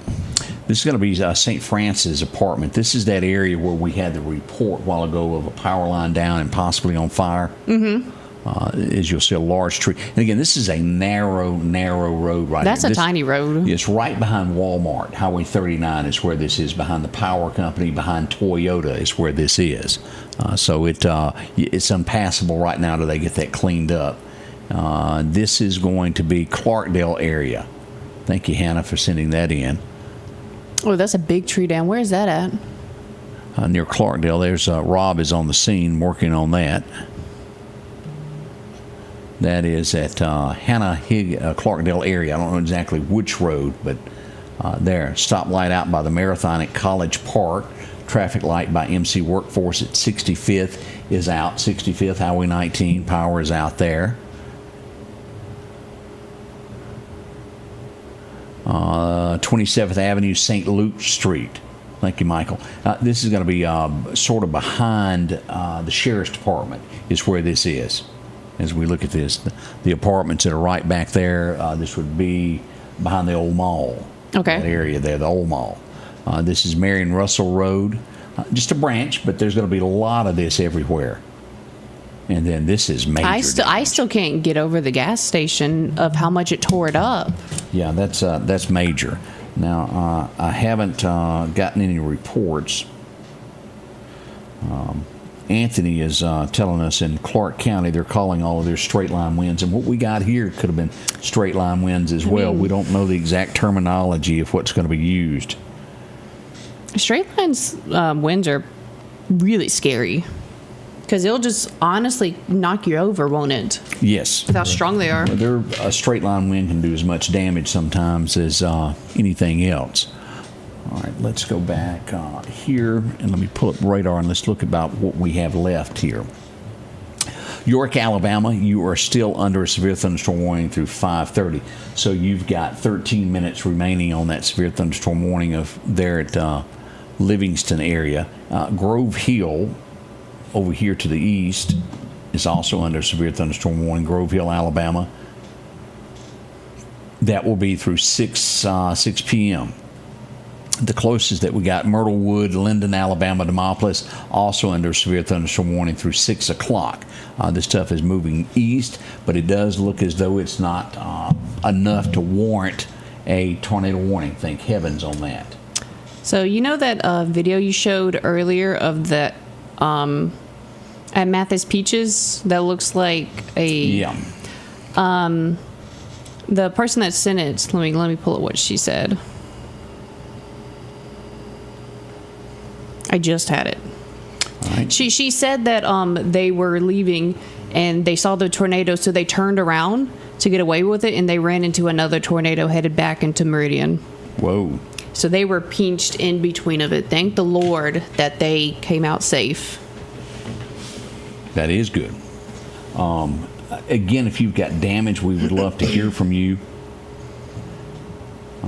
This is going to be St. Francis apartment. This is that area where we had the report a while ago of a power line down and possibly on fire. Mm-hmm. As you'll see, a large tree. And again, this is a narrow road right That's here. That's a tiny road. It's right behind Walmart. Highway 39 is where this is. Behind the power company, behind Toyota is where this is. So it's unpassable right now till they get that cleaned up. This is going to be Clarkdale area. Thank you, Hannah, for sending that in. Oh, that's a big tree down. Where is that at? Near Clarkdale. There's Rob is on the scene working on that. That is at Clarkdale area. I don't know exactly which road, but there. Stoplight out by the Marathon at College Park. Traffic light by MC Workforce at 65th is out. 65th, Highway 19, power is out there. 27th Avenue, St. Luke Street. Thank you, Michael. This is going to be sort of behind the sheriff's department is where this is. As we look at this, the apartments that are right back there, this would be behind the old mall. Okay. That area there, the old mall. This is Marion Russell Road. Just a branch, but there's going to be a lot of this everywhere. And then this is major. I still can't get over the gas station of how much it tore it up. Yeah, that's major. Now, I haven't gotten any reports. Anthony is telling us in Clarke County they're calling all of their straight line winds, and what we got here could have been straight line winds as well. We don't know the exact terminology of what's going to be used. Straight lines winds are really scary because it'll just honestly knock you over, won't it? Yes. With how strong they are. A straight line wind can do as much damage sometimes as anything else. All right, let's go back here and let me pull up radar and let's look about what we have left here. York, Alabama, you are still under a severe thunderstorm warning through 5:30. So you've got 13 minutes remaining on that severe thunderstorm warning of there at Livingston area. Grove Hill over here to the east is also under severe thunderstorm warning. Grove Hill, Alabama. That will be through 6 p.m. The closest that we got, Myrtle Wood, Linden, Alabama, Demopolis, also under severe thunderstorm warning through 6 o'clock. This stuff is moving east, but it does look as though it's not enough to warrant a tornado warning. Thank heavens on that. So you know that video you showed earlier of that at Mathis Peaches that looks like a Yeah. The person that sent it. Let me pull up what she said. I just had it. All right. She said that they were leaving and they saw the tornado, so they turned around to get away with it, and they ran into another tornado headed back into Meridian. Whoa. So they were pinched in between of it. Thank the Lord that they came out safe. That is good. Again, if you've got damage, we would love to hear from you.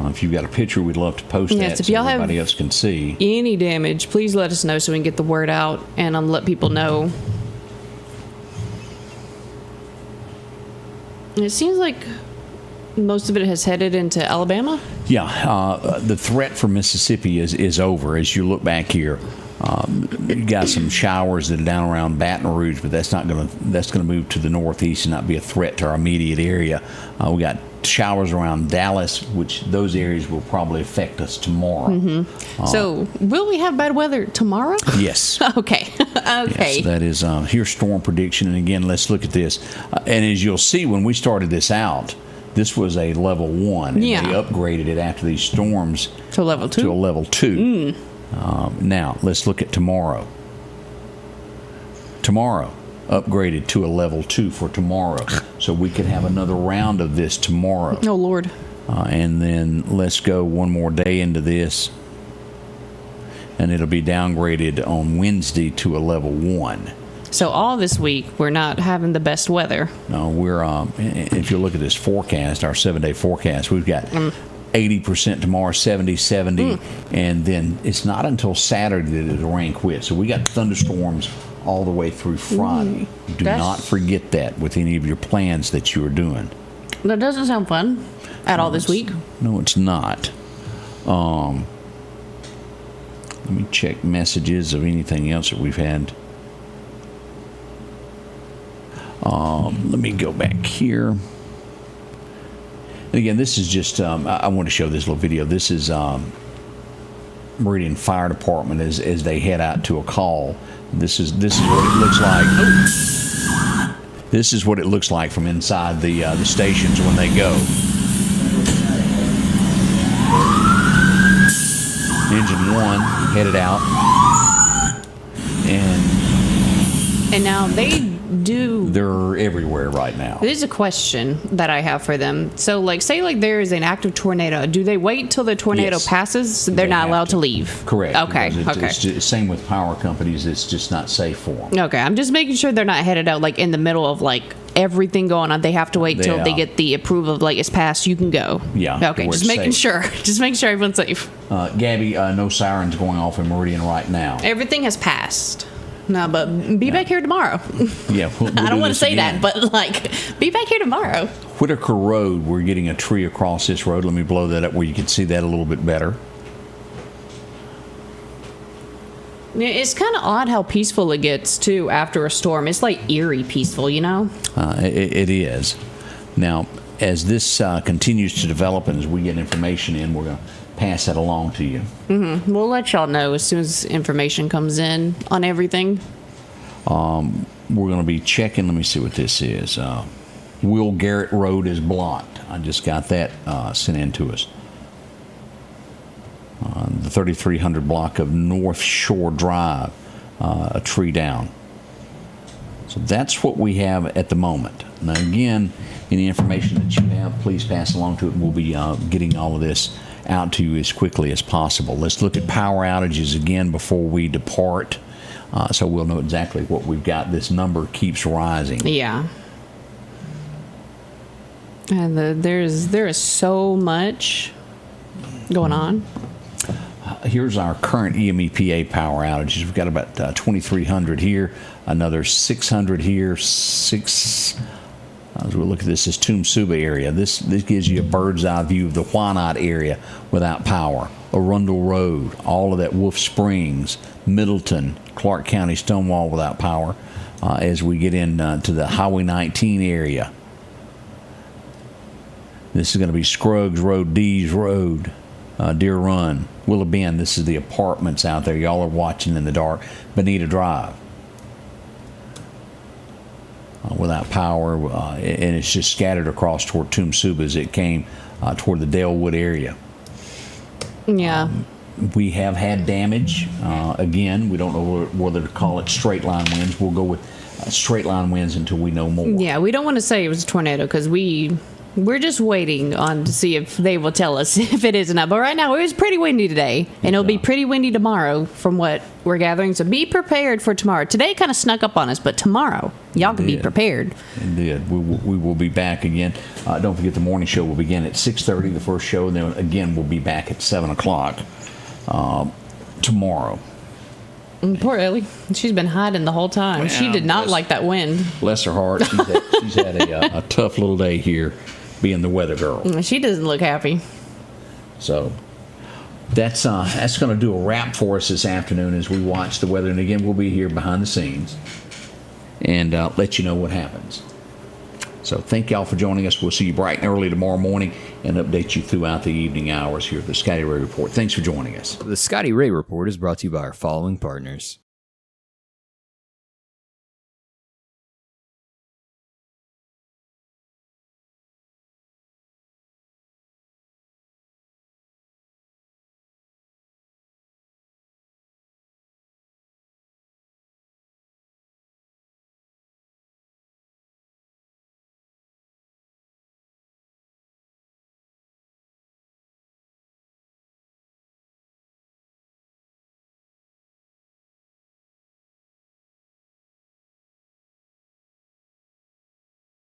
If you've got a picture, we'd love to post Yes, that if so y'all everybody have else can see. any damage, please let us know so we can get the word out and let people know. And it seems like most of it has headed into Alabama. Yeah, the threat for Mississippi is over. As you look back here, you got some showers that are down around Baton Rouge, but that's going to move to the northeast and not be a threat to our immediate area. We got showers around Dallas, which those areas will probably affect us tomorrow. Mm-hmm. So, will we have bad weather tomorrow? Yes. Okay. Okay. Yes, that is here's storm prediction, and again, let's look at this. And as you'll see, when we started this out, this was a level 1, and Yeah. they upgraded it after these storms To level 2. to a level 2. Now, let's look at tomorrow. Tomorrow, upgraded to a level 2 for tomorrow. So we could have another round of this tomorrow. Oh, Lord. And then let's go one more day into this. And it'll be downgraded on Wednesday to a level 1. So all this week, we're not having the best weather. No, we're, if you look at this forecast, our 7-day forecast, we've got 80% tomorrow, 70, and then it's not until Saturday that it'll rain quit. So we got thunderstorms all the way through Friday. Do not forget that with any of your plans that you are doing. That doesn't sound fun at all this week. No, it's not. Let me check messages of anything else that we've had. Let me go back here. And again, this is just, I want to show this little video. This is Meridian Fire Department as they head out to a call. This is what it looks like. This is what it looks like from inside the stations when they go. Engine 1 headed out. And now they do. They're everywhere right now. There's a question that I have for them. So, say there is an active tornado. Do they wait till the tornado Yes. passes? So they're They not have allowed to. to leave. Correct. Okay. Because Okay. It's just, same with power companies. It's just not safe for them. Okay. I'm just making sure they're not headed out in the middle of everything going on. They have to wait till they Yeah. get the approval of like it's passed. You can go. Yeah, Okay. where Just it's making safe. sure. Just making sure everyone's safe. Gabby, no sirens going off in Meridian right now. Everything has passed. No, but be back here tomorrow. Yeah, we'll I do don't want to this say again. that, but like, be back here tomorrow. Whitaker Road, we're getting a tree across this road. Let me blow that up where you can see that a little bit better. Yeah, it's kind of odd how peaceful it gets too after a storm. It's like eerie peaceful, you know? It is. Now, as this continues to develop and as we get information in, we're going to pass that along to you. We'll let y'all know as soon as information comes in on everything. We're going to be checking. Let me see what this is. Will Garrett Road is blocked. I just got that sent in to us. The 3300 block of North Shore Drive, a tree down. So that's what we have at the moment. Now, again, any information that you have, please pass along to it. We'll be getting all of this out to you as quickly as possible. Let's look at power outages again before we depart, so we'll know exactly what we've got. This number keeps rising. Yeah. And there is so much going on. Here's our current EMEPA power outages. We've got about 2,300 here, another 600 here, as we look at this Toomsuba area. This gives you a bird's eye view of the Whynot area without power. Arundel Road, all of that, Wolf Springs, Middleton, Clarke County, Stonewall without power. As we get into the Highway 19 area, this is going to be Scruggs Road, Dees Road, Deer Run, Willow Bend. This is the apartments out there. Y'all are watching in the dark. Bonita Drive. Without power, and it's just scattered across toward Toomsuba as it came toward the Dalewood area. Yeah. We have had damage. Again, we don't know whether to call it straight line winds. We'll go with straight line winds until we know more. Yeah, we don't want to say it was a tornado because we're just waiting on to see if they will tell us if it is or not. But right now, it was pretty windy today, and it'll be pretty windy tomorrow from what we're gathering. So be prepared for tomorrow. Today kind of snuck up on us, but tomorrow, y'all can be prepared. Indeed. We will be back again. Don't forget the morning show will begin at 6:30, the first show, and then again we'll be back at 7 o'clock tomorrow. Poor Ellie. She's been hiding the whole time. Well, she did not like that wind. Bless her heart. She's had a tough little day here being the weather girl. She doesn't look happy. So that's going to do a wrap for us this afternoon as we watch the weather. And again, we'll be here behind the scenes and let you know what happens. So thank y'all for joining us. We'll see you bright and early tomorrow morning and update you throughout the evening hours here at the Scotty Ray Report. Thanks for joining us. The Scotty Ray Report is brought to you by our following partners.